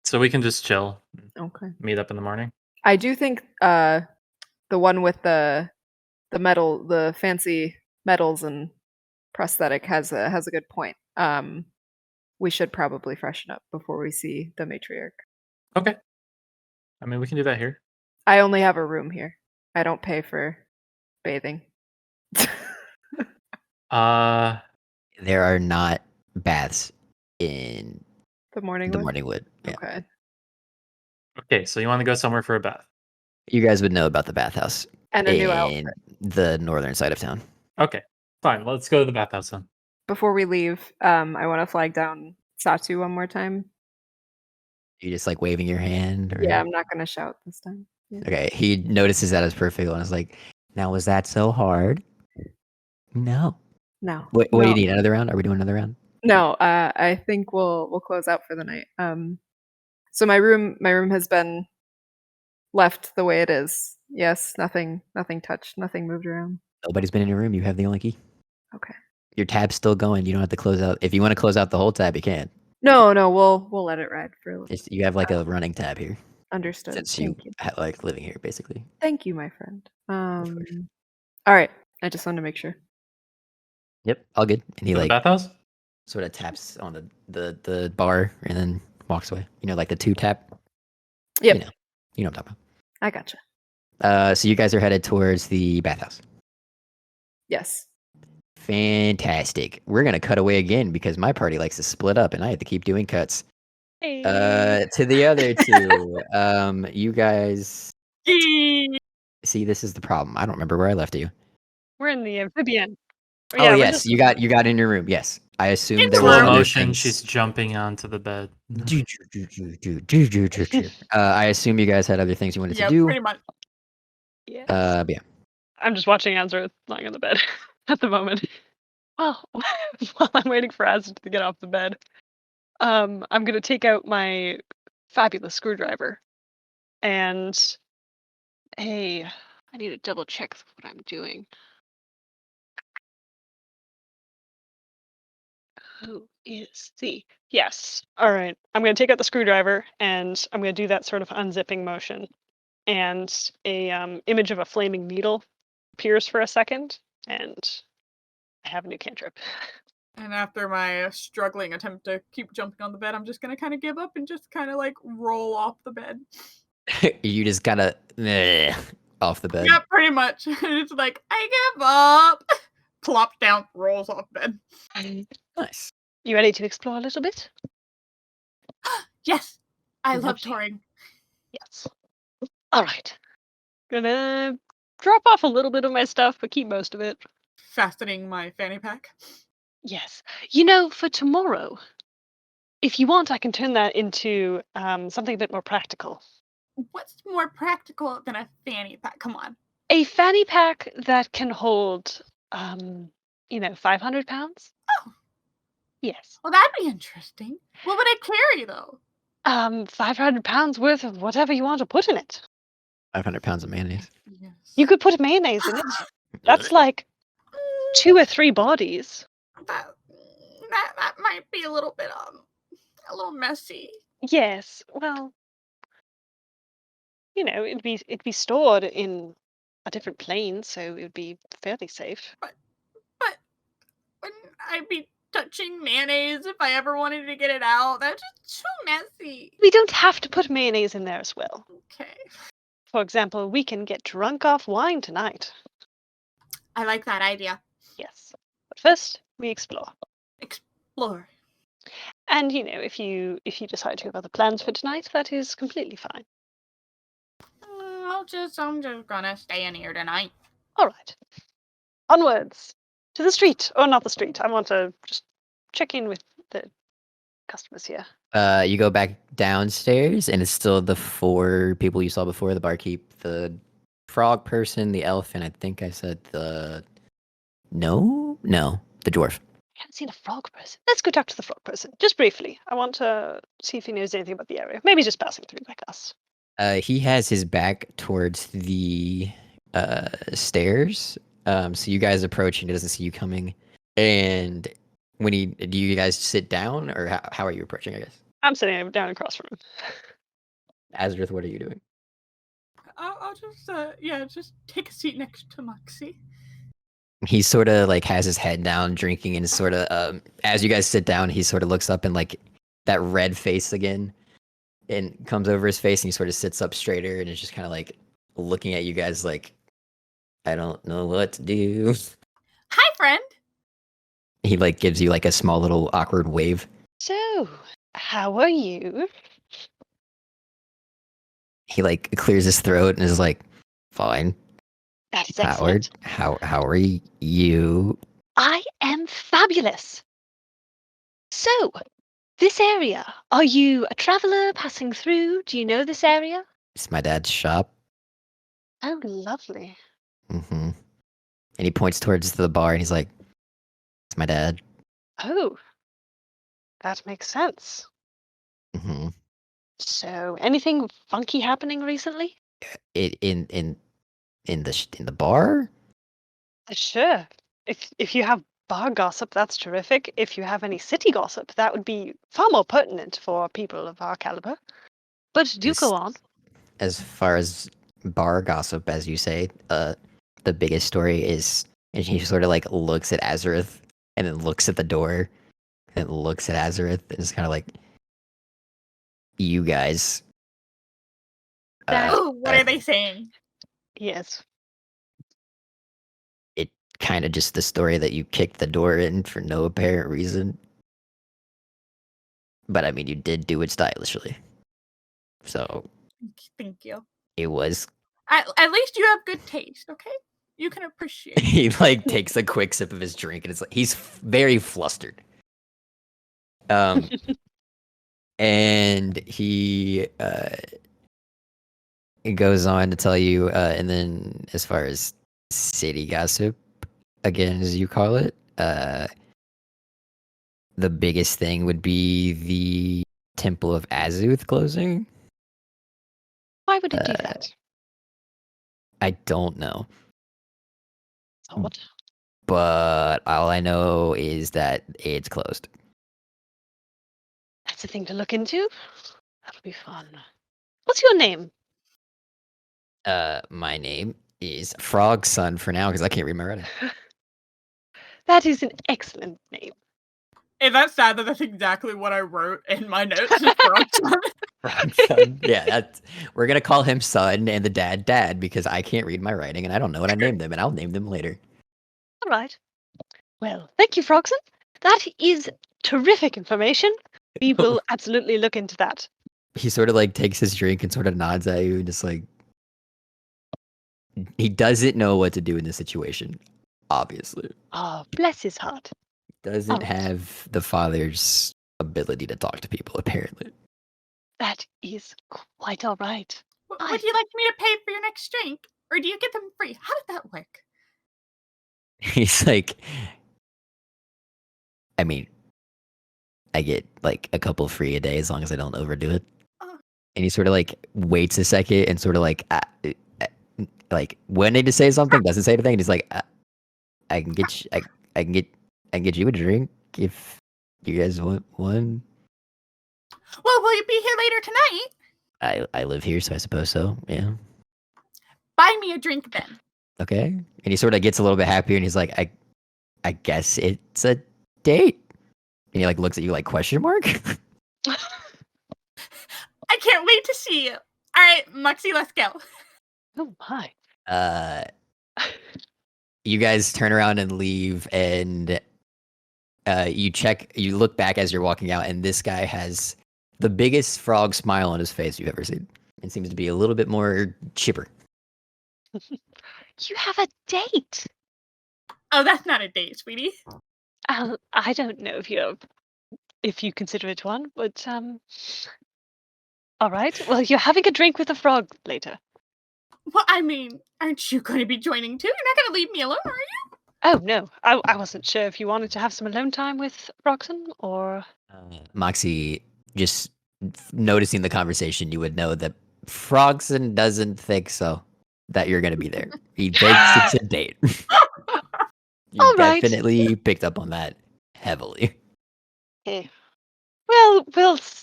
so we can just chill. Okay. Meet up in the morning. I do think the one with the metal, the fancy metals and prosthetic has a good point. We should probably freshen up before we see the matriarch. Okay. I mean, we can do that here. I only have a room here. I don't pay for bathing. There are not baths in The morning the wood? Morningwood. Yeah. Okay. Okay, so you want to go somewhere for a bath? You guys would know about the bathhouse And a new in outfit. the northern side of town. Okay, fine. Let's go to the bathhouse then. Before we leave, I want to flag down Satu one more time. You just like waving your hand? Or... Yeah, I'm not gonna shout this time. Yeah. Okay, he notices that as perfect and is like, now was that so hard? No. No. What do no. you need? Another round? Are we doing another round? No, I think we'll close out for the night. So my room has been left the way it is. Yes, nothing touched, nothing moved around. Nobody's been in your room. You have the only key. Okay. Your tab's still going. You don't have to close out. If you want to close out the whole tab, you can. No, we'll let it ride for a little. You have like a running tab here. Understood. Since Thank you. like living here, basically. Thank you, my friend. course. All right. I just wanted to make sure. Yep, all good. And he To the like bathhouse? sort of taps on the bar and then walks away. You know, like the two tap. Yep. You know what I'm talking I gotcha. about. So you guys are headed towards the bathhouse. Yes. Fantastic. We're gonna cut away again because my party likes to split up, and I have to keep doing cuts. Hey. To the other two, you guys. See, this is the problem. I don't remember where I left you. We're in the amphibian. Oh Yeah, we're yes, just- you got in your room. Yes, I assumed In there the were Slow room. other motion, things. she's jumping onto the bed. I assume you guys had other things you wanted Yeah, to do. pretty much. Yeah. But yeah. I'm just watching Azra lying on the bed at the moment. Well, while I'm waiting for Azra to get off the bed, I'm gonna take out my fabulous screwdriver, and hey, I need to double check what I'm doing. Who is the? Yes. All right. I'm going to take out the screwdriver and I'm going to do that sort of unzipping motion. And a image of a flaming needle appears for a second, and I have a new cantrip. And after my struggling attempt to keep jumping on the bed, I'm just gonna kind of give up and just kind of like roll off the bed. You just kind of off the bed. Yeah, pretty much. It's like, I give up. Plops down, rolls off bed. Nice. You ready to explore a little bit? Yes, I love Lovely. touring. Yes. All right. Gonna drop off a little bit of my stuff, but keep most of it. Fastening my fanny pack. Yes. You know, for tomorrow, if you want, I can turn that into something a bit more practical. What's more practical than a fanny pack? Come on. A fanny pack that can hold, 500 pounds? Oh. Yes. Well, that'd be interesting. What would it carry, though? 500 pounds worth of whatever you want to put in it. 500 pounds of mayonnaise. Yes. You could put mayonnaise in it. That's like 2 or 3 bodies. That might be a little bit a little messy. Yes. Well, it'd be stored in a different plane, so it would be fairly safe. But wouldn't I be touching mayonnaise if I ever wanted to get it out? That's just too messy. We don't have to put mayonnaise in there as well. Okay. For example, we can get drunk off wine tonight. I like that idea. Yes. But first, we explore. Explore. And if you decide to have other plans for tonight, that is completely fine. I'm just gonna stay in here tonight. All right. Onwards to the street, or not the street. I want to just check in with the customers here. You go back downstairs, and it's still the 4 people you saw before: the barkeep, the frog person, the elf, and I think I said the the dwarf. I haven't seen a frog person. Let's go talk to the frog person, just briefly. I want to see if he knows anything about the area. Maybe just passing through like us. He has his back towards the stairs. So you guys approach, and he doesn't see you coming. And do you guys sit down, or how are you approaching? I guess. I'm sitting down across from him. Azrith, what are you doing? I'll just just take a seat next to Moxie. He sort of like has his head down, drinking, and sort of as you guys sit down, he sort of looks up and like that red face again, and comes over his face, and he sort of sits up straighter, and is just kind of like looking at you guys like, I don't know what to do. Hi, friend. He like gives you like a small little awkward wave. So, how are you? He like clears his throat and is like, fine. That is Howard, excellent. how are you? I am fabulous. So, this area, are you a traveler passing through? Do you know this area? It's my dad's shop. Oh, lovely. Mm-hmm. And he points towards the bar, and he's like, it's my dad. Oh, that makes sense. Mm-hmm. So, anything funky happening recently? In the bar? Sure. If you have bar gossip, that's terrific. If you have any city gossip, that would be far more pertinent for people of our caliber. But do go on. As far as bar gossip, as you say, the biggest story is, and he sort of like looks at Azareth, and then looks at the door, and looks at Azareth, and is kind of like, you guys. What are they saying? Yes. It kind of just the story that you kicked the door in for no apparent reason. But I mean, you did do it stylishly. So. Thank you. It was. At least you have good taste, okay? You can appreciate. He like takes a quick sip of his drink, and it's like he's very flustered. And he goes on to tell you, and then as far as city gossip, again, as you call it, the biggest thing would be the Temple of Azuth closing. Why would it do that? I don't know. Odd. But all I know is that it's closed. That's a thing to look into. That'll be fun. What's your name? My name is Frog Son for now because I can't read my writing. That is an excellent name. Is that sad that that's exactly what I wrote in my notes? Just Frog Son? Frog Son. Yeah, we're gonna call him Son and the Dad because I can't read my writing and I don't know what I named them, and I'll name them later. All right. Well, thank you, Frogson. That is terrific information. We will absolutely look into that. He sort of like takes his drink and sort of nods at you and just like he doesn't know what to do in this situation. Obviously, Oh, bless his heart. doesn't Alright. have the father's ability to talk to people. Apparently, That is quite all right. Would you like me to pay for your next drink? Or do you get them free? How did that work? he's like, I mean, I get like a couple free a day as long as I don't overdo it. Oh. And he sort of like waits a second and sort of like like wanting to say something, doesn't say anything. And he's like, I can get you, I can get you a drink if you guys want one. Well, will you be here later tonight? I live here, so I suppose so. Yeah. Buy me a drink then. Okay. And he sort of gets a little bit happier, and he's like, I guess it's a date. And he like looks at you like question mark. I can't wait to see you. All right, Muxie, let's go. Oh my. You guys turn around and leave, and you look back as you're walking out, and this guy has the biggest frog smile on his face you've ever seen. And seems to be a little bit more chipper. You have a date. Oh, that's not a date, sweetie. I don't know if you consider it one, but all right. Well, you're having a drink with a frog later. Well, I mean, aren't you going to be joining too? You're not going to leave me alone, are you? Oh no, I wasn't sure if you wanted to have some alone time with Frogson or. Moxie, just noticing the conversation, you would know that Frogson doesn't think so. That you're gonna be there. He thinks it's a date. You All right. definitely picked up on that heavily. Okay. Well,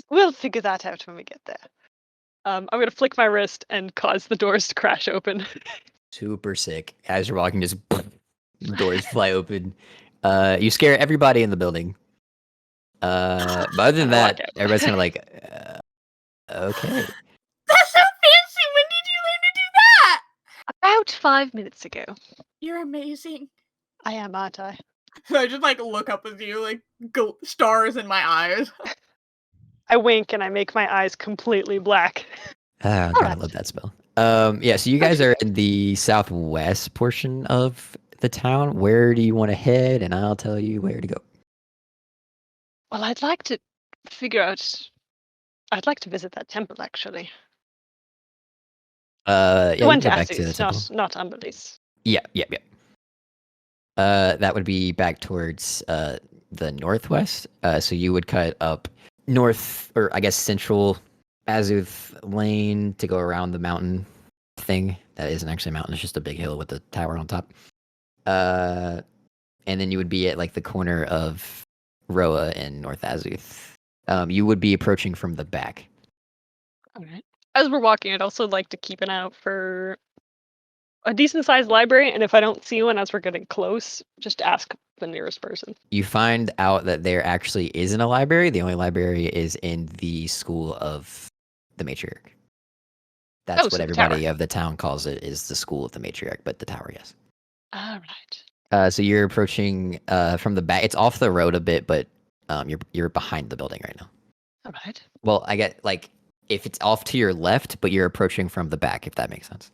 we'll figure that out when we get there. I'm gonna flick my wrist and cause the doors to crash open. Super sick. As you're walking, just doors fly open. You scare everybody in the building. But other than Walk that, out. everybody's kind of like, okay. That's so fancy. When did you learn to do that? About 5 minutes ago. You're amazing. I am, aren't I? So I just like look up with you, like stars in my eyes. I wink and I make my eyes completely black. God, I love that spell. Yeah, so you guys are in the southwest portion of the town. Where do you want to head? And I'll tell you where to go. Well, I'd like to figure out. I'd like to visit that temple, actually. Yeah, I went you to can go back to the temple. not Umberly's. Yeah. That would be back towards the northwest. So you would cut up north, or I guess central Azuth Lane to go around the mountain thing. That isn't actually a mountain; it's just a big hill with a tower on top. And then you would be at like the corner of Roa and North Azuth. You would be approaching from the back. All right. As we're walking, I'd also like to keep an eye out for a decent-sized library, and if I don't see one as we're getting close, just ask the nearest person. You find out that there actually isn't a library. The only library is in the school of the matriarch. That's what so the everybody tower. of the town calls it, is the school of the matriarch, but the tower, yes. All right. So you're approaching from the back. It's off the road a bit, but you're behind the building right now. All right. Well, I get like if it's off to your left, but you're approaching from the back, if that makes sense.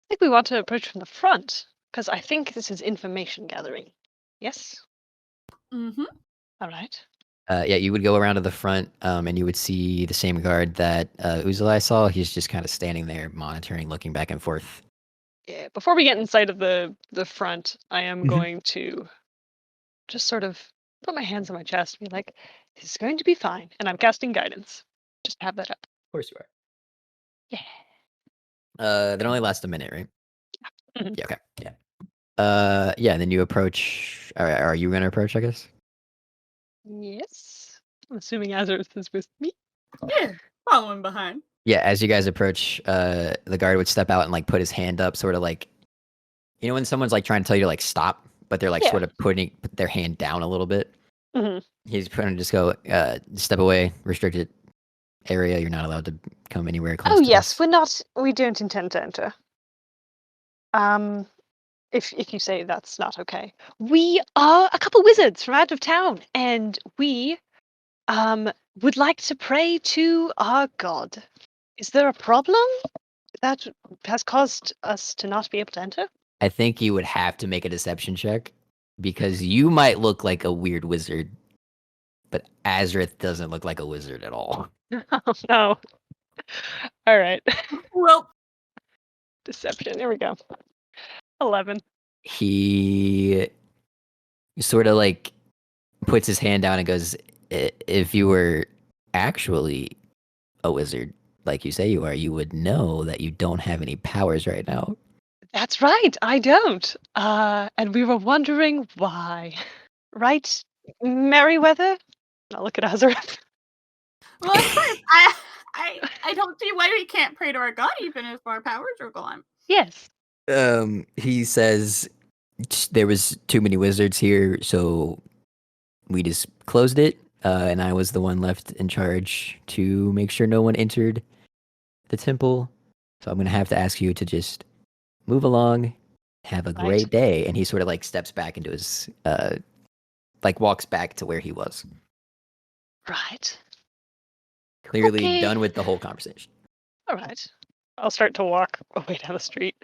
I think we want to approach from the front, because I think this is information gathering. Yes? Mm-hmm. All right. Yeah, you would go around to the front, and you would see the same guard that Uzalai saw. He's just kind of standing there, monitoring, looking back and forth. Yeah, before we get inside of the front, I am Mhm. going to just sort of put my hands on my chest and be like, this is going to be fine. And I'm casting guidance. Just have that up. Of course you are. Yeah. That only lasts a minute, right? Mhm. Yeah. Okay. Yeah. And then you approach. Are you going to approach? I guess. Yes. I'm assuming Azareth is with me. Yeah, following behind. Yeah, as you guys approach, the guard would step out and like put his hand up, sort of like, you know, when someone's like trying to tell you to like stop, but they're like Yeah. sort of put their hand down a little bit. hmm He's going to just go, step away, restricted area. You're not allowed to come anywhere close. Oh to yes, this. we don't intend to enter. If you say that's not okay. We are a couple wizards from out of town, and we would like to pray to our god. Is there a problem that has caused us to not be able to enter? I think you would have to make a deception check because you might look like a weird wizard, but Azrith doesn't look like a wizard at all. Oh no. All right. Well, Deception. Here we go. 11. He sort of like puts his hand down and goes, if you were actually a wizard, like you say you are, you would know that you don't have any powers right now. That's right. I don't. And we were wondering why. Right, Merryweather? I'll look at Azareth. well, of course, I don't see why we can't pray to our god even if our powers are gone. Yes. He says there was too many wizards here, so we just closed it, and I was the one left in charge to make sure no one entered the temple. So I'm gonna have to ask you to just move along, have a Right. great day. And he sort of like steps back into his, like walks back to where he was. Right. Clearly Okay. done with the whole conversation. All right. I'll start to walk away down the street.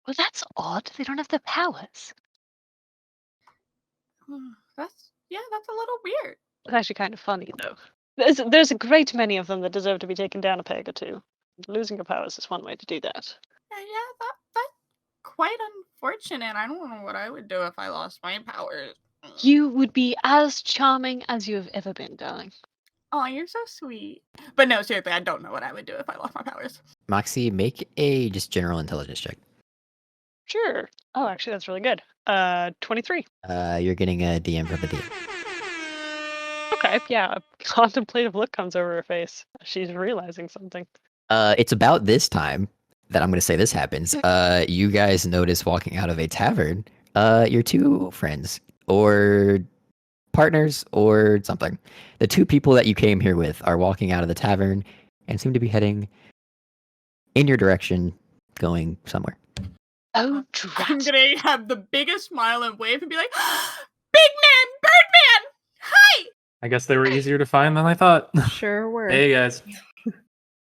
Well, that's odd. They don't have the powers. That's a little weird. It's actually kind of funny, though. There's a great many of them that deserve to be taken down a peg or two. Losing your powers is one way to do that. Yeah, that's quite unfortunate. I don't know what I would do if I lost my powers. You would be as charming as you have ever been, darling. Oh, you're so sweet. But no, seriously, I don't know what I would do if I lost my powers. Moxie, make a just general intelligence check. Sure. Oh, actually, that's really good. 23. You're getting a DM from the DM. Okay, yeah. A contemplative look comes over her face. She's realizing something. It's about this time that I'm going to say this happens. You guys notice walking out of a tavern, your two friends or partners or something. The two people that you came here with are walking out of the tavern and seem to be heading in your direction, going somewhere. Oh, I'm drat. gonna have the biggest smile and wave and be like, Big Man, Birdman! Hi! I guess they were easier to find than I thought. Sure were. Hey guys.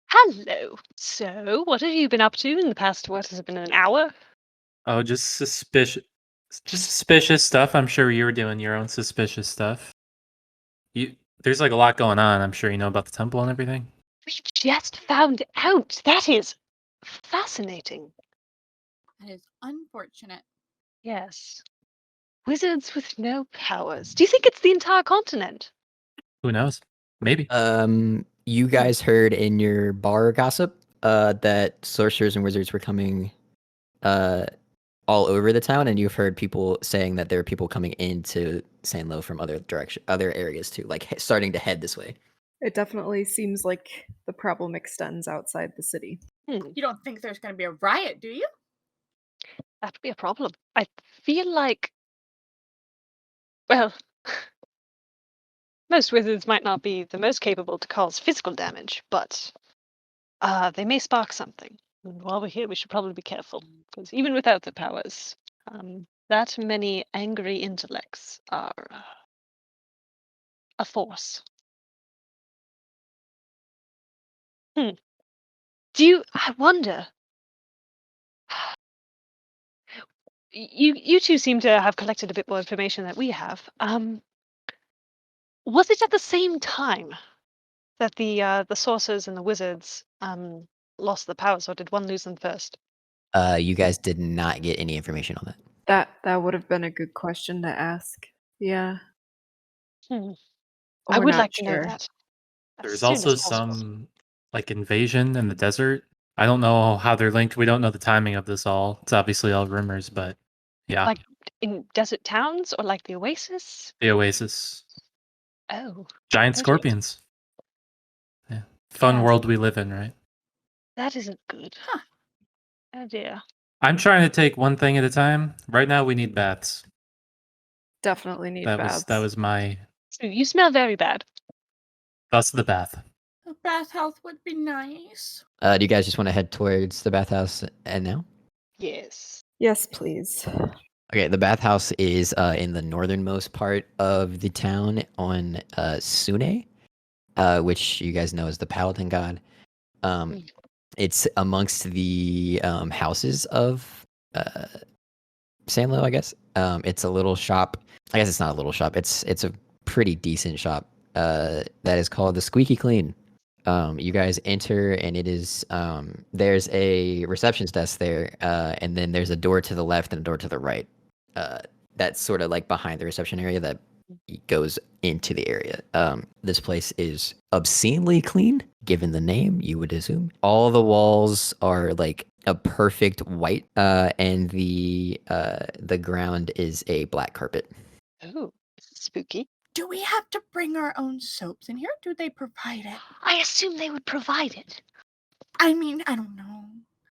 Hello. So, what have you been up to in the past, what has it been, an hour? Oh, just suspicious stuff. I'm sure you were doing your own suspicious stuff. There's like a lot going on. I'm sure you know about the temple and everything. We just found out. That is fascinating. That is unfortunate. Yes. Wizards with no powers. Do you think it's the entire continent? Who knows? Maybe. You guys heard in your bar gossip that sorcerers and wizards were coming all over the town, and you've heard people saying that there are people coming into Sanlow from other areas too, like starting to head this way. It definitely seems like the problem extends outside the city. You don't think there's gonna be a riot, do you? That would be a problem. I feel like, well, most wizards might not be the most capable to cause physical damage, but they may spark something. And while we're here, we should probably be careful, because even without the powers, that many angry intellects are a force. I wonder. You two seem to have collected a bit more information than we have. Was it at the same time that the sorcerers and the wizards lost the powers, or did one lose them first? You guys did not get any information on that. That would have been a good question to ask. Yeah. I We're would not like to know sure. that. as There's soon also as possible. some like invasion in the desert. I don't know how they're linked. We don't know the timing of this all. It's obviously all rumors, but yeah. Like in desert towns, or like the Oasis? The Oasis. Oh, Giant Oh, geez. scorpions. Yeah. Fun Yeah. world we live in, right? that isn't good. Huh. Oh dear. I'm trying to take one thing at a time. Right now, we need baths. Definitely need baths. That was my So you smell very bad. thus the bath. A bathhouse would be nice. Do you guys just want to head towards the bathhouse and now? Yes. Yes, please. Okay, the bathhouse is in the northernmost part of the town on Sune, which you guys know is the paladin god. It's amongst the houses of Sanlow, I guess. It's a little shop. I guess it's not a little shop. It's a pretty decent shop that is called the Squeaky Clean. You guys enter, and it is there's a receptionist desk there, and then there's a door to the left and a door to the right. That's sort of like behind the reception area that goes into the area. This place is obscenely clean, given the name, you would assume. All the walls are like a perfect white, and the ground is a black carpet. Oh, spooky. Do we have to bring our own soaps in here? Do they provide it? I assume they would provide it. I mean, I don't know.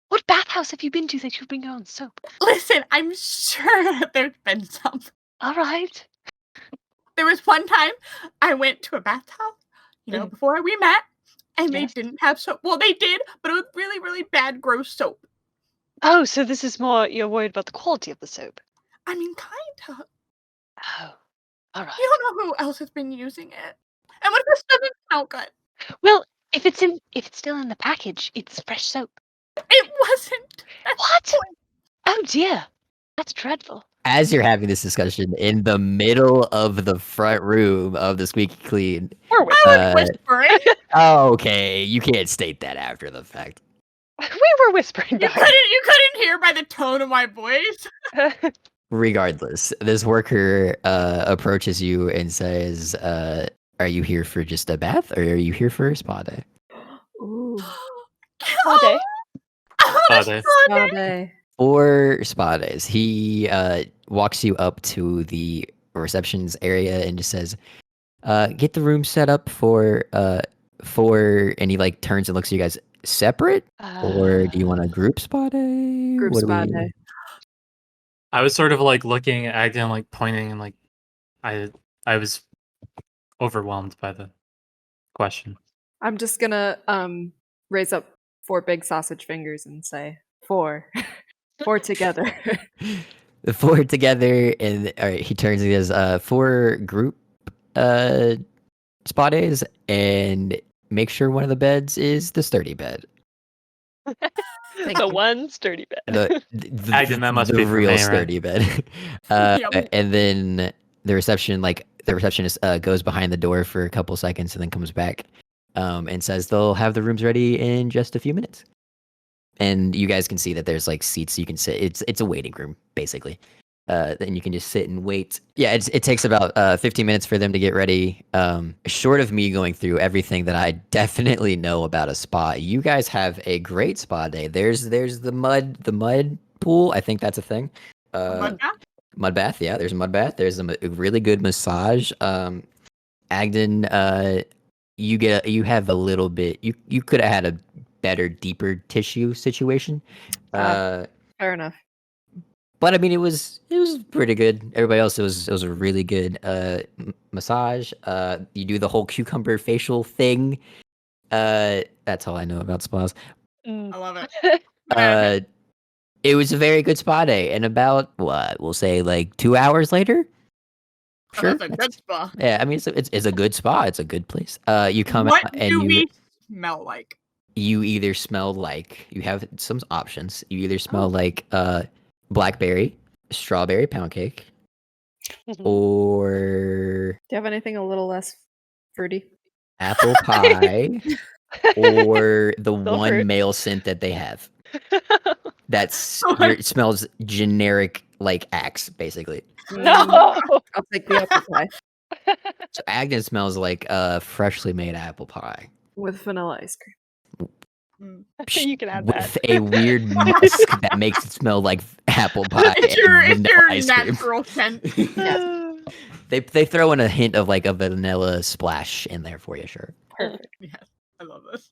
What bathhouse have you been to that you bring your own soap? Listen, I'm sure that there's been some. All right. There was one time I went to a bathhouse, before we met, and Yes. they didn't have soap. Well, they did, but it was really, really bad, gross soap. Oh, so this is more you're worried about the quality of the soap. I mean, kind of. Oh, all right. You don't know who else has been using it. And what if this doesn't smell good? Well, if it's still in the package, it's fresh soap. It wasn't. That's What? the point. Oh dear, that's dreadful. As you're having this discussion in the middle of the front room of the Squeaky Clean, Or with I was whispering. okay, you can't state that after the fact. we were whispering. You couldn't hear by the tone of my voice. Regardless, this worker approaches you and says, "Are you here for just a bath, or are you here for a spa day?" Ooh. All day. Spa day. Spa day. For spa days, he walks you up to the receptions area and just says, "Get the room set up for," and he like turns and looks at you guys separate, or do you want a group spa day? Group What do spa we- day. I was sort of like looking at Agden, like pointing, and like I was overwhelmed by the question. I'm just gonna raise up 4 big sausage fingers and say 4. 4 together. The 4 together, and all right, he turns and he goes, 4 group spa days, and make sure one of the beds is the sturdy bed. Thank The you. one sturdy bed. The Agden, that must the be for real me, right? sturdy bed. Yep. And then the receptionist goes behind the door for a couple seconds and then comes back and says they'll have the rooms ready in just a few minutes. And you guys can see that there's like seats you can sit. It's a waiting room basically. Then you can just sit and wait. Yeah, it takes about 15 minutes for them to get ready. Short of me going through everything that I definitely know about a spa, you guys have a great spa day. There's the mud pool. I think that's a thing. Mud bath. Yeah, there's a mud bath. There's a really good massage. Agden, you have a little bit. You could have had a better, deeper tissue situation. Fair enough. But I mean, it was pretty good. Everybody else, it was a really good massage. You do the whole cucumber facial thing. That's all I know about spas. I love it. It was a very good spa day, and about what we'll say, like 2 hours later. Sure, That's a good spa. yeah. I mean, it's a good spa. It's a good place. You come What out and do you we smell like? you either smell like you have some options. You either smell like blackberry, strawberry pound cake, or Do you have anything a little less fruity? apple pie, or the Still one fruit. male scent that they have. That's What? it smells generic like Axe, basically. No. I'll take the apple pie So Agnes smells like freshly made apple pie with vanilla ice cream. You can add with that. a weird musk that makes it smell like apple pie. It's and your vanilla ice cream. natural scent. They throw in a hint of like a vanilla splash in there for you, sure. Perfect. Yes, I love this.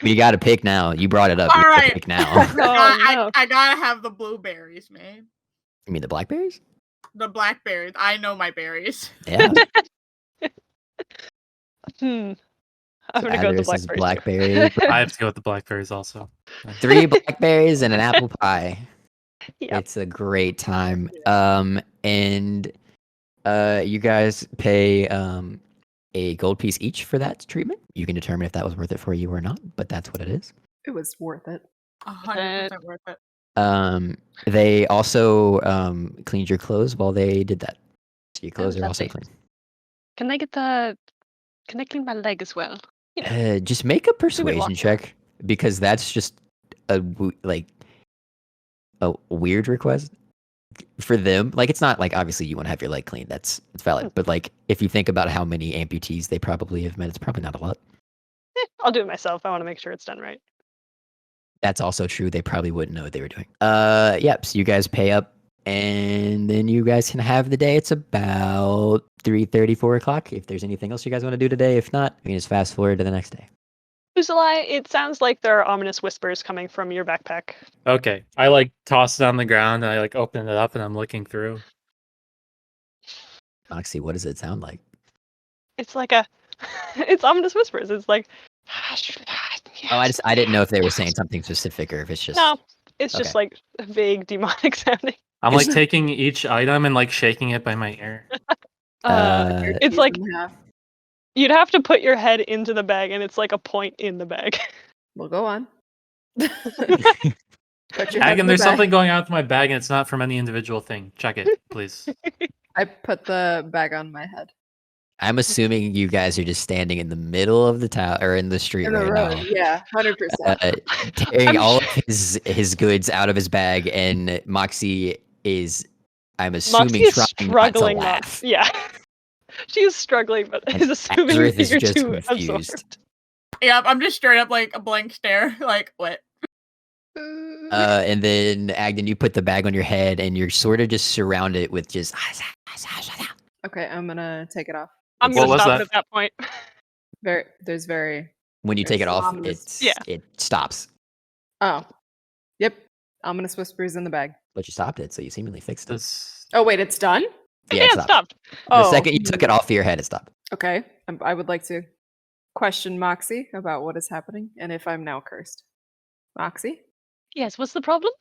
You got to pick now. You brought it up. All You gotta right. pick now. no. I gotta have the blueberries, man. You mean the blackberries? The blackberries. I know my berries. Yeah. I'm gonna go with the Adder's is blackberries. blackberry. I have to go with the blackberries also. 3 blackberries and an apple pie. Yep. It's a great time. And you guys pay a gold piece each for that treatment. You can determine if that was worth it for you or not, but that's what it is. It was worth it. 100% worth it. They also cleaned your clothes while they did that. So your clothes are also lovely. clean. Can I clean my leg as well? Just make a persuasion walk check because that's just a a weird request for them. Like it's not like obviously you want to have your leg clean. It's valid. But like if you think about how many amputees they probably have met, it's probably not a lot. I'll do it myself. I want to make sure it's done right. That's also true. They probably wouldn't know what they were doing. Yep. So you guys pay up, and then you guys can have the day. It's about 3:30, 4 o'clock. If there's anything else you guys want to do today, if not, we can just fast forward to the next day. Uzalai, it sounds like there are ominous whispers coming from your backpack. Okay. I like toss it on the ground and I like open it up and I'm looking through. Moxie, what does it sound like? It's like it's ominous whispers. It's like. Oh, I didn't know if they were saying something specific or if it's just. No, it's Okay. just like vague demonic sounding. I'm like Isn't- taking each item and like shaking it by my ear. It's like you'd have to put your head into the bag, and it's like a point in the bag. We'll go on. Put your head Hagen, in the there's bag. something going on with my bag and it's not from any individual thing. Check it, please. I put the bag on my head. I'm assuming you guys are just standing in the middle of the town or in the street In the right road. now. Yeah, 100%. Tearing I'm all of his goods out of his bag, and Moxie is, I'm assuming, Moxie is trying struggling not to not. laugh. Yeah, she is struggling, but And is assuming Azareth that is you're just too confused. absorbed. Yep, I'm just straight up like a blank stare. Like, what? And then Agden, you put the bag on your head, and you're sort of just surrounded with just. Okay, I'm gonna take it off. I'm What gonna was stop that? it at that point. There's very. When you take it There's off, ominous- it stops. Oh, yep. Ominous whispers in the bag. But you stopped it, so you seemingly fixed it. This Oh wait, it's done. Yeah, it stopped. The Oh, second you took it off of your head, it stopped. Okay, I would like to question Moxie about what is happening and if I'm now cursed. Moxie, Yes, what's the problem?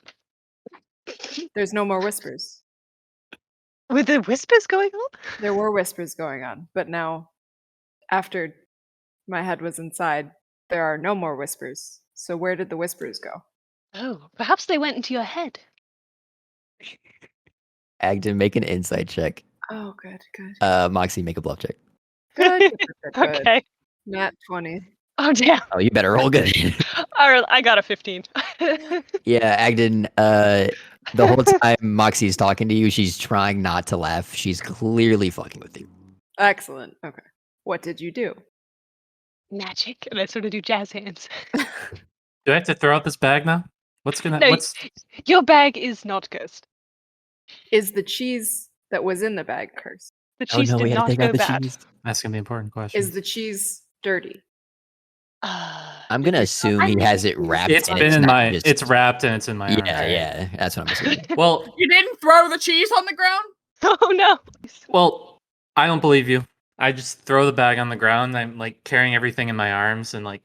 there's no more whispers. With the whispers going on? There were whispers going on, but now, after my head was inside, there are no more whispers. So where did the whispers go? Oh, perhaps they went into your head. Agden, make an insight check. Oh, good. Moxie, make a bluff check. Good. Good. Okay. Nat 20. Oh damn! Oh, you better roll good. I got a 15. Yeah, Agden, the whole time Moxie's talking to you, she's trying not to laugh. She's clearly fucking with you. Excellent. Okay. What did you do? Magic, and I sort of do jazz hands. do I have to throw out this bag now? What's gonna No, what's Your bag is not cursed. Is the cheese that was in the bag cursed? The cheese we did had to not take go out the bad. cheese. asking the important question? Is the cheese dirty? I'm gonna assume he has it wrapped. It's and been in not my just- it's wrapped and it's in my arm. Yeah, yeah, that's what I'm assuming. Well You didn't throw the cheese on the ground? Oh no! well, I don't believe you. I just throw the bag on the ground. I'm like carrying everything in my arms and like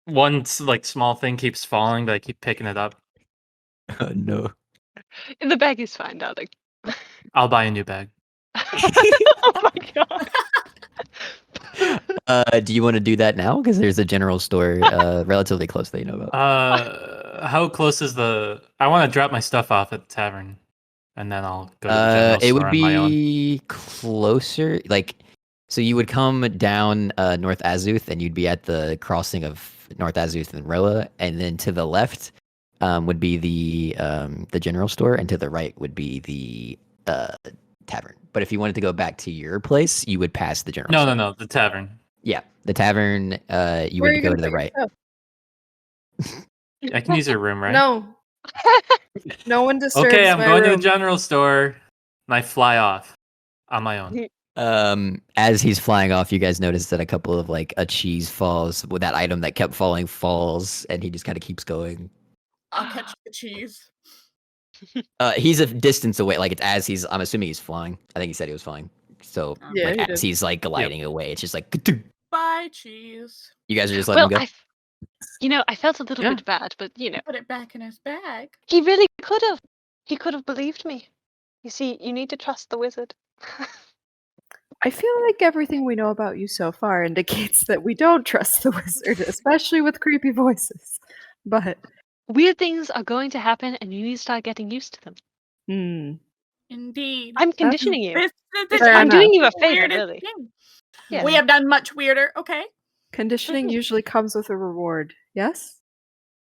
one like small thing keeps falling, but I keep picking it up. Oh no. The bag is fine, darling. I'll buy a new bag. Oh my god! Do you want to do that now? Because there's a general store relatively close that you know about. How close is the? I want to drop my stuff off at the tavern, and then I'll go to the general It store would on my own. be closer, like, so you would come down North Azuth, and you'd be at the crossing of North Azuth and Roa, and then to the left would be the general store, and to the right would be the tavern. But if you wanted to go back to your place, you would pass the general store. No, the tavern. Yeah, the tavern. You Where are would you go gonna to the put your right. stuff? I can use your room, right? No. No one disturbs Okay, I'm my going to room. the general store, and I fly off on my own. As he's flying off, you guys notice that a couple of like a cheese falls with that item that kept falling falls, and he just kind of keeps going. I'll catch the cheese. He's a distance away. Like it's as he's. I'm assuming he's flying. I think he said he was flying. So Yeah, like he as did. he's like gliding away, it's just like Bye, cheese. you guys are just letting Well, him go. I felt a little Yeah. bit bad, but Put it back in his bag. he really could have. He could have believed me. You see, you need to trust the wizard. I feel like everything we know about you so far indicates that we don't trust the wizard, especially with creepy voices. But Weird things are going to happen, and you need to start getting used to them. Indeed. I'm conditioning you. Fair I'm enough. doing you a favor, weirdest really. thing. Yeah. We have done much weirder. Okay. Conditioning usually comes with a reward. Yes?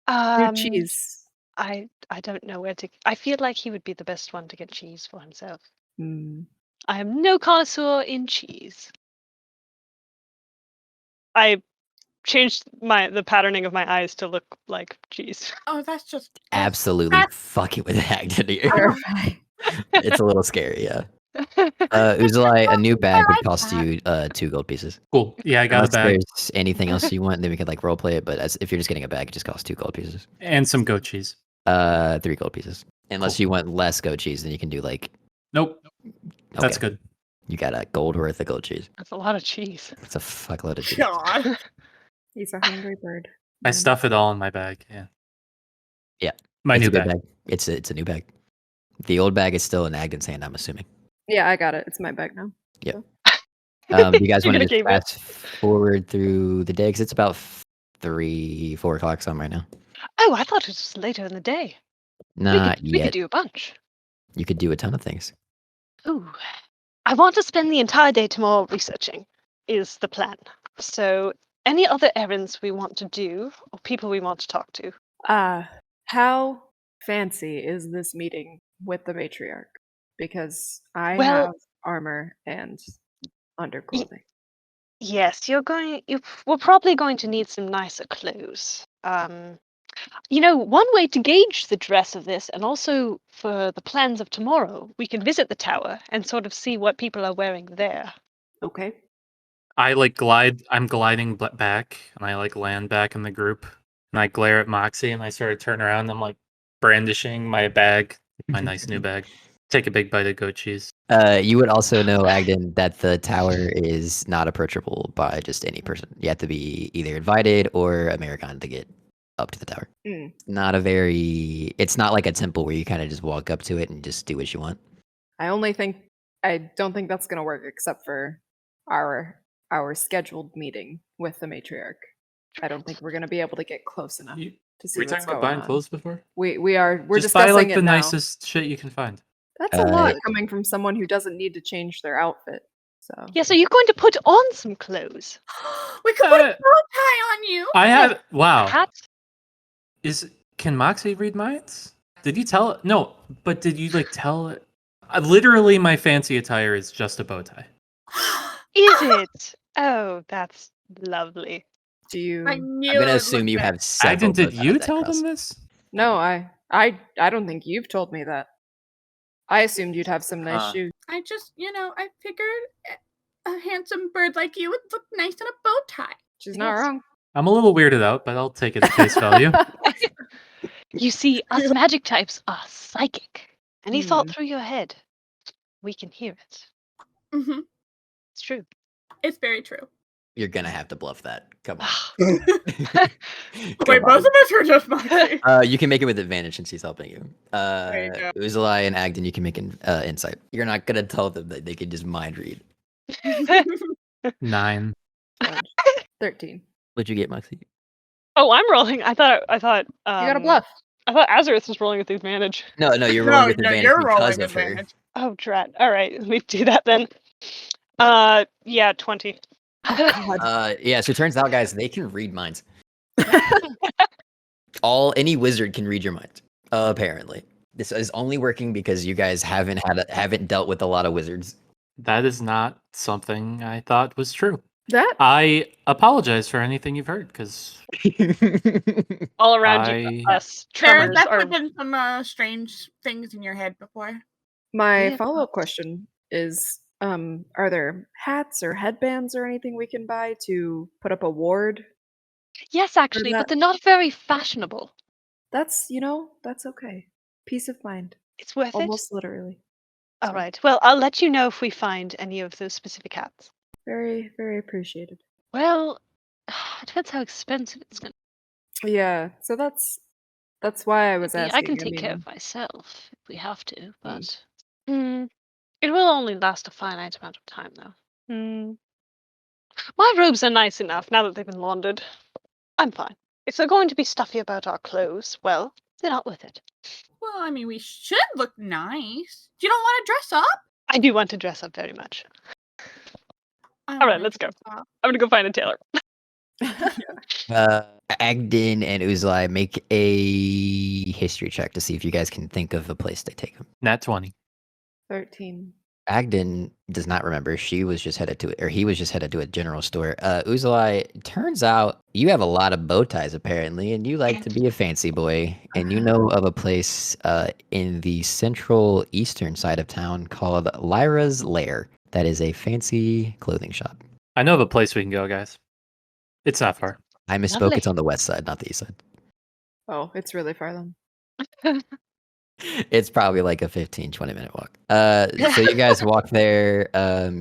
New Um, cheese. I don't know where to. I feel like he would be the best one to get cheese for himself. Hmm. I am no connoisseur in cheese. I changed the patterning of my eyes to look like cheese. Oh, that's just Absolutely that's- fucking with Agden here. Terrifying. It's a little scary, yeah. Uzalai, a new bag would cost you 2 gold pieces. Cool. Yeah, I got Unless a bag there's anything else you want, then we could like role play it. But if you're just getting a bag, it just costs 2 gold pieces. and some goat cheese. 3 gold pieces. Unless Cool. you want less goat cheese, then you can do like. Nope. That's okay, good. You got a gold worth of gold cheese. That's a lot of cheese. It's a fuckload of cheese. God. He's a hungry bird. I stuff it all in my bag. Yeah. Yeah. My It's new a good bag. It's a new bag. The old bag is still in Agden's hand, I'm assuming. Yeah, I got it. It's my bag now. Do you guys You're want to gonna just keep it? fast forward through the day? Because it's about 3, 4 o'clock something right now. Oh, I thought it was later in the day. Not We could yet. do a bunch. You could do a ton of things. Ooh. I want to spend the entire day tomorrow researching, is the plan. So, any other errands we want to do, or people we want to talk to? How fancy is this meeting with the matriarch? Because I Well- have armor and underclothing. Yes, we're probably going to need some nicer clothes. One way to gauge the dress of this, and also for the plans of tomorrow, we can visit the tower and sort of see what people are wearing there. Okay. I like glide. I'm gliding back, and I like land back in the group, and I glare at Moxie, and I sort of turn around. And I'm like brandishing my bag, my nice new bag. Take a big bite of goat cheese. You would also know, Agden, that the tower is not approachable by just any person. You have to be either invited or American to get up to the tower. Mm. It's not like a temple where you kind of just walk up to it and just do what you want. I don't think that's gonna work except for our scheduled meeting with the matriarch. I don't think we're gonna be able to get close enough You, to see were you what's talking about going buying on. clothes before? We're Just discussing buy like it the now. nicest shit you can find. That's a lot Uh, coming from someone who doesn't need to change their outfit. So Yeah, so you're going to put on some clothes. We could put a Uh, bow tie on you. I have A wow. hat? Can Moxie read minds? Did you tell? No, but did you like tell? Literally, my fancy attire is just a bow tie. Is it? Oh, that's lovely. do you? I knew I'm it gonna was assume you good. have several. Agden, did bow ties you that tell cross. them this? No, I don't think you've told me that. I assumed you'd have some nice shoes. I just, I figured a handsome bird like you would look nice in a bow tie. She's not Yes. wrong. I'm a little weirded out, but I'll take it at face value. You see, us magic types are psychic. Any thought Hmm. through your head, we can hear it. Hmm It's true. It's very true. You're gonna have to bluff that. Come on. Wait, Come both on. of us are just Moxie. You can make it with advantage since he's helping you. There you go. Uzalai and Agden, you can make an insight. You're not gonna tell them that they can just mind read. 9. 13. What'd you get, Moxie? Oh, I'm rolling. I thought. You got a bluff. I thought Azareth was rolling with advantage. No, you're rolling with advantage you're because rolling of her. advantage. Oh, drat. All right, let me do that then. Yeah, 20. Oh, God. Yeah, so it turns out, guys, they can read minds. Any wizard can read your mind. Apparently, this is only working because you guys haven't dealt with a lot of wizards. That is not something I thought was true. That I apologize for anything you've heard, because All around you, us There's tremors are. definitely been some strange things in your head before. my Yeah. follow-up question is Are there hats or headbands or anything we can buy to put up a ward? Yes, actually, but that- they're not very fashionable. That's that's okay. Peace of mind. It's worth it. Almost literally. All So, right. Well, I'll let you know if we find any of those specific hats. very, very appreciated. Well, it depends how expensive it's going Yeah, so that's why I was to be. asking. I can take care of myself if we have to, but it will only last a finite amount of time, though. My robes are nice enough now that they've been laundered. I'm fine. If they're going to be stuffy about our clothes, well, they're not worth it. Well, I mean, we should look nice. You don't want to dress up? I do want to dress up very much. I All right, wanna let's go. dress up. I'm gonna go find a tailor. Agden and Uzlai make a history check to see if you guys can think of a place to take him. Nat 20. 13. Agden does not remember. He was just headed to a general store. Uzlai, turns out you have a lot of bow ties apparently, and you like to be a fancy boy. And you know of a place in the central eastern side of town called Lyra's Lair. That is a fancy clothing shop. I know of a place we can go, guys. It's not far. I misspoke. Lovely. It's on the west side, not the east side. Oh, it's really far then. It's probably like a 15-20 minute walk. So you guys walk there.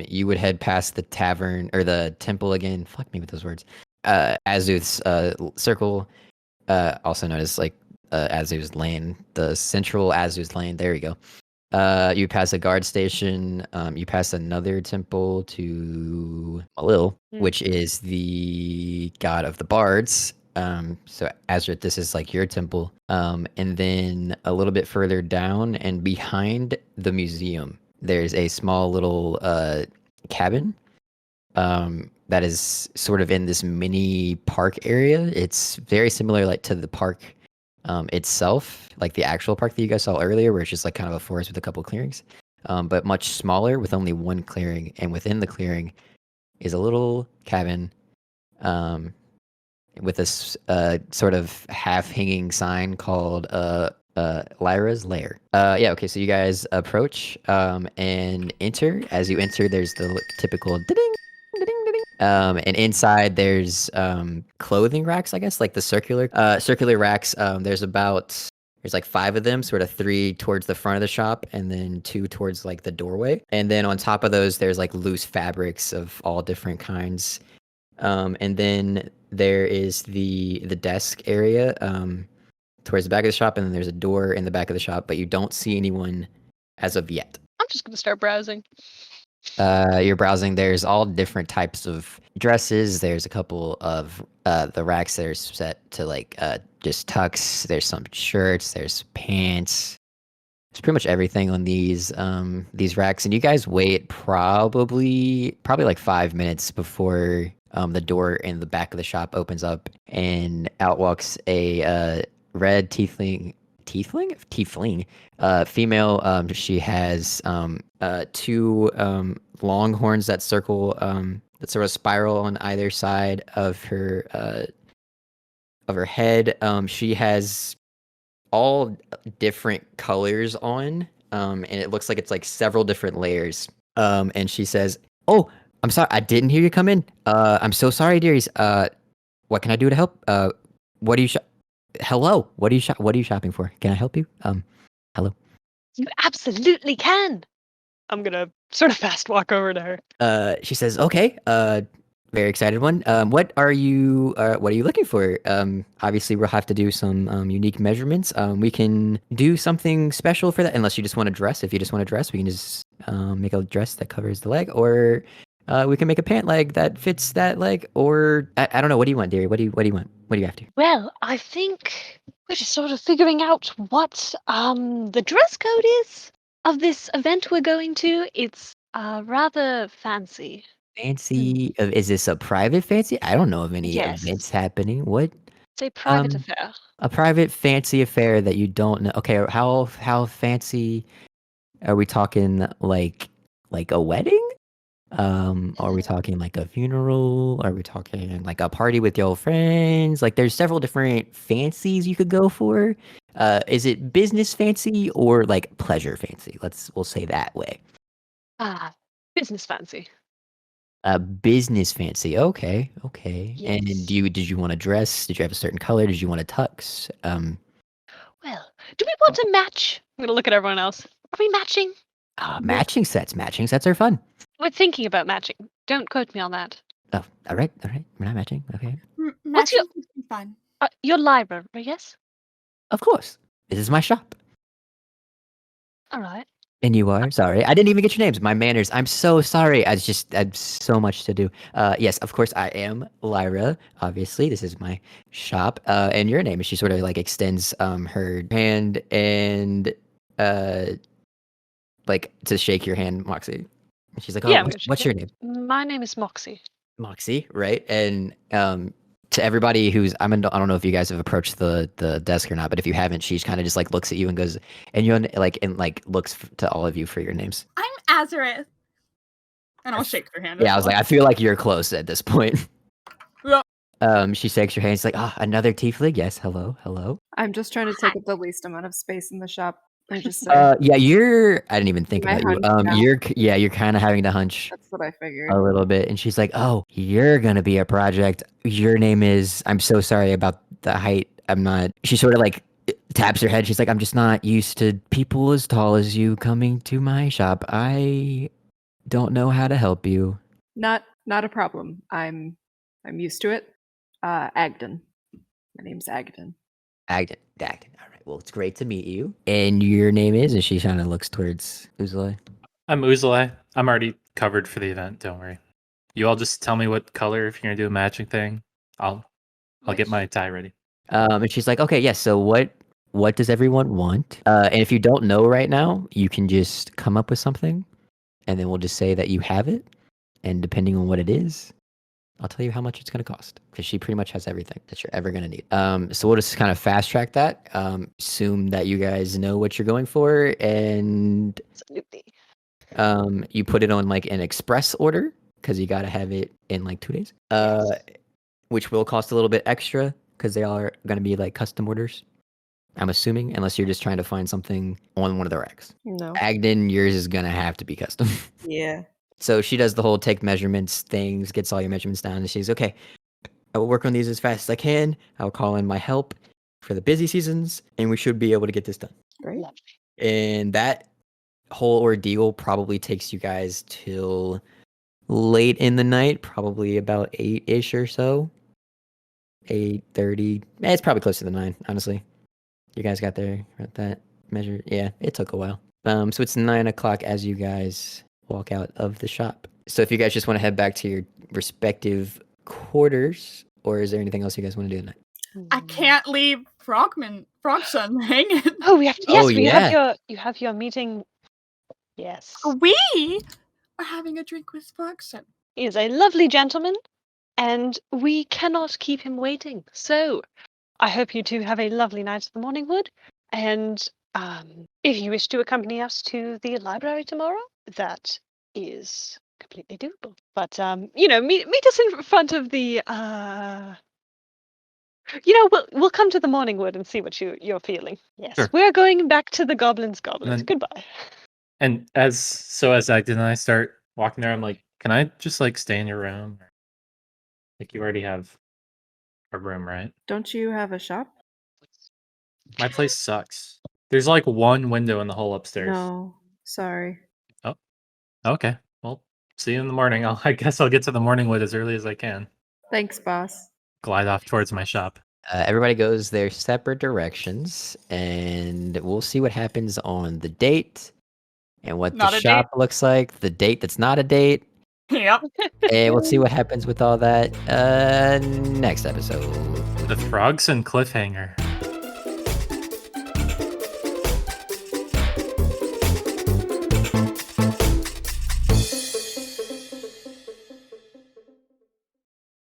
You would head past the tavern or the temple again. Fuck me with those words. Azuth's circle, also known as like Azuth's lane, the central Azuth's lane. There you go. You pass a guard station. You pass another temple to Malil, which is the god of the bards. So Azrith, this is like your temple. And then a little bit further down and behind the museum, there's a small little cabin that is sort of in this mini park area. It's very similar like to the park itself, like the actual park that you guys saw earlier, where it's just like kind of a forest with a couple clearings, but much smaller with only one clearing. And within the clearing is a little cabin with a sort of half-hanging sign called Lyra's Lair. Yeah, okay, so you guys approach and enter. As you enter, there's the typical ding, ding, ding. And inside there's clothing racks, I guess, like the circular racks. There's like 5 of them, sort of 3 towards the front of the shop and then 2 towards like the doorway. And then on top of those, there's like loose fabrics of all different kinds. And then there is the desk area towards the back of the shop, and then there's a door in the back of the shop, but you don't see anyone as of yet. I'm just gonna start browsing. You're browsing. There's all different types of dresses. There's a couple of the racks that are set to like just tux. There's some shirts. There's pants. There's pretty much everything on these racks. And you guys wait probably like 5 minutes before the door in the back of the shop opens up, and out walks a red tiefling female. She has 2 long horns that circle that sort of spiral on either side of her head. She has all different colors on, and it looks like it's like several different layers. And she says, "Oh, I'm sorry, I didn't hear you come in. I'm so sorry, dearies. What can I do to help? What are you hello? What are you shopping for? Can I help you? Hello." You absolutely can. I'm gonna sort of fast walk over to her. She says, "Okay. Very excited one. What are you looking for? Obviously we'll have to do some unique measurements. We can do something special for that, unless you just want to dress. If you just want to dress, we can just make a dress that covers the leg, or we can make a pant leg that fits that leg, or I don't know. What do you want, dearie? What do you want? What do you have to? Well, I think we're just sort of figuring out what the dress code is of this event we're going to. It's rather fancy. Fancy? Is this a private fancy? I don't know of any Yes. events happening. What? It's a private affair. A private fancy affair that you don't know. Okay, how fancy are we talking? Like a wedding? Are we talking like a funeral? Are we talking like a party with your friends? Like there's several different fancies you could go for. Is it business fancy or like pleasure fancy? We'll say that way. Business fancy. A business fancy. Okay. And Yes. did you want to dress? Did you have a certain color? Did you want a tux? Well, do we want to match? I'm gonna look at everyone else. Are we matching? Matching sets. Matching sets are fun. We're thinking about matching. Don't quote me on that. Oh, all right. We're not matching. Okay. What's your- Matching would be fun. Your library, yes? Of course. This is my shop. All right. And you are? Sorry. I didn't even get your names. My manners. I'm so sorry. I have so much to do. Yes, of course I am Lyra. Obviously, this is my shop. And your name is she sort of like extends her hand and like to shake your hand, Moxie. And she's like, "Oh, Yeah, what's your name?" My name is Moxie. Moxie, right? And to everybody who's I don't know if you guys have approached the desk or not, but if you haven't, she kind of just like looks at you and goes, and you like looks to all of you for your names. I'm Azareth. And I'll shake her hand. Yeah, I was like, I feel like you're close at this point. Yeah. She shakes your hand. She's like, another tiefling. Yes, hello. I'm just trying to take up the least amount of space in the shop. I just say, Yeah, I didn't even think Am I about you. hunched down? You're kind of having to hunch that's what I figured. a little bit. And she's like, oh, you're gonna be a project. Your name is. I'm so sorry about the height. I'm not. She sort of like taps her head. She's like, I'm just not used to people as tall as you coming to my shop. I don't know how to help you. Not a problem. I'm used to it. Agden. My name's Agden. Agden. All right. Well, it's great to meet you. And your name is? And she kind of looks towards Uzlai. I'm Uzlai. I'm already covered for the event. Don't worry. You all just tell me what color if you're gonna do a matching thing. I'll get my tie ready. And she's like, okay, yes. So what does everyone want? And if you don't know right now, you can just come up with something, and then we'll just say that you have it. And depending on what it is, I'll tell you how much it's going to cost, because she pretty much has everything that you're ever going to need. So we'll just kind of fast track that. Assume that you guys know what you're going for, and Absolutely. you put it on like an express order because you got to have it in like 2 days. Which will cost a little bit extra because they are going to be like custom orders. I'm assuming, unless you're just trying to find something on one of the racks. No. Agden, yours is going to have to be custom. Yeah. So she does the whole take measurements things, gets all your measurements down, and she's okay. I will work on these as fast as I can. I'll call in my help for the busy seasons, and we should be able to get this done. Great. Lovely. And that whole ordeal probably takes you guys till late in the night, probably about 8-ish or so. 8:30. It's probably close to the 9, honestly. You guys got there at that measure? Yeah, it took a while. So it's 9 o'clock as you guys walk out of the shop. So if you guys just want to head back to your respective quarters, or is there anything else you guys want to do tonight? I can't leave Frogson hanging. Oh, we have to. Yes, Oh, we yeah. have you have your meeting. Yes. We are having a drink with Frogson. He is a lovely gentleman, and we cannot keep him waiting. So, I hope you two have a lovely night at the Morningwood. And if you wish to accompany us to the library tomorrow, that is completely doable. But meet us in front of the. We'll come to the Morningwood and see what you're feeling. Yes, Sure. we're going back to the goblins. then- Goodbye. And as Agden and I start walking there, I'm like, can I just like stay in your room? Like you already have a room, right? Don't you have a shop? My place sucks. There's like one window in the whole upstairs. No. Sorry. Okay. Well, see you in the morning. I guess I'll get to the Morningwood as early as I can. Thanks, boss. Glide off towards my shop. Everybody goes their separate directions, and we'll see what happens on the date and what Not the a shop looks like. The date that's not a date, Yep. and we'll see what happens with all that next episode. The Frogson cliffhanger.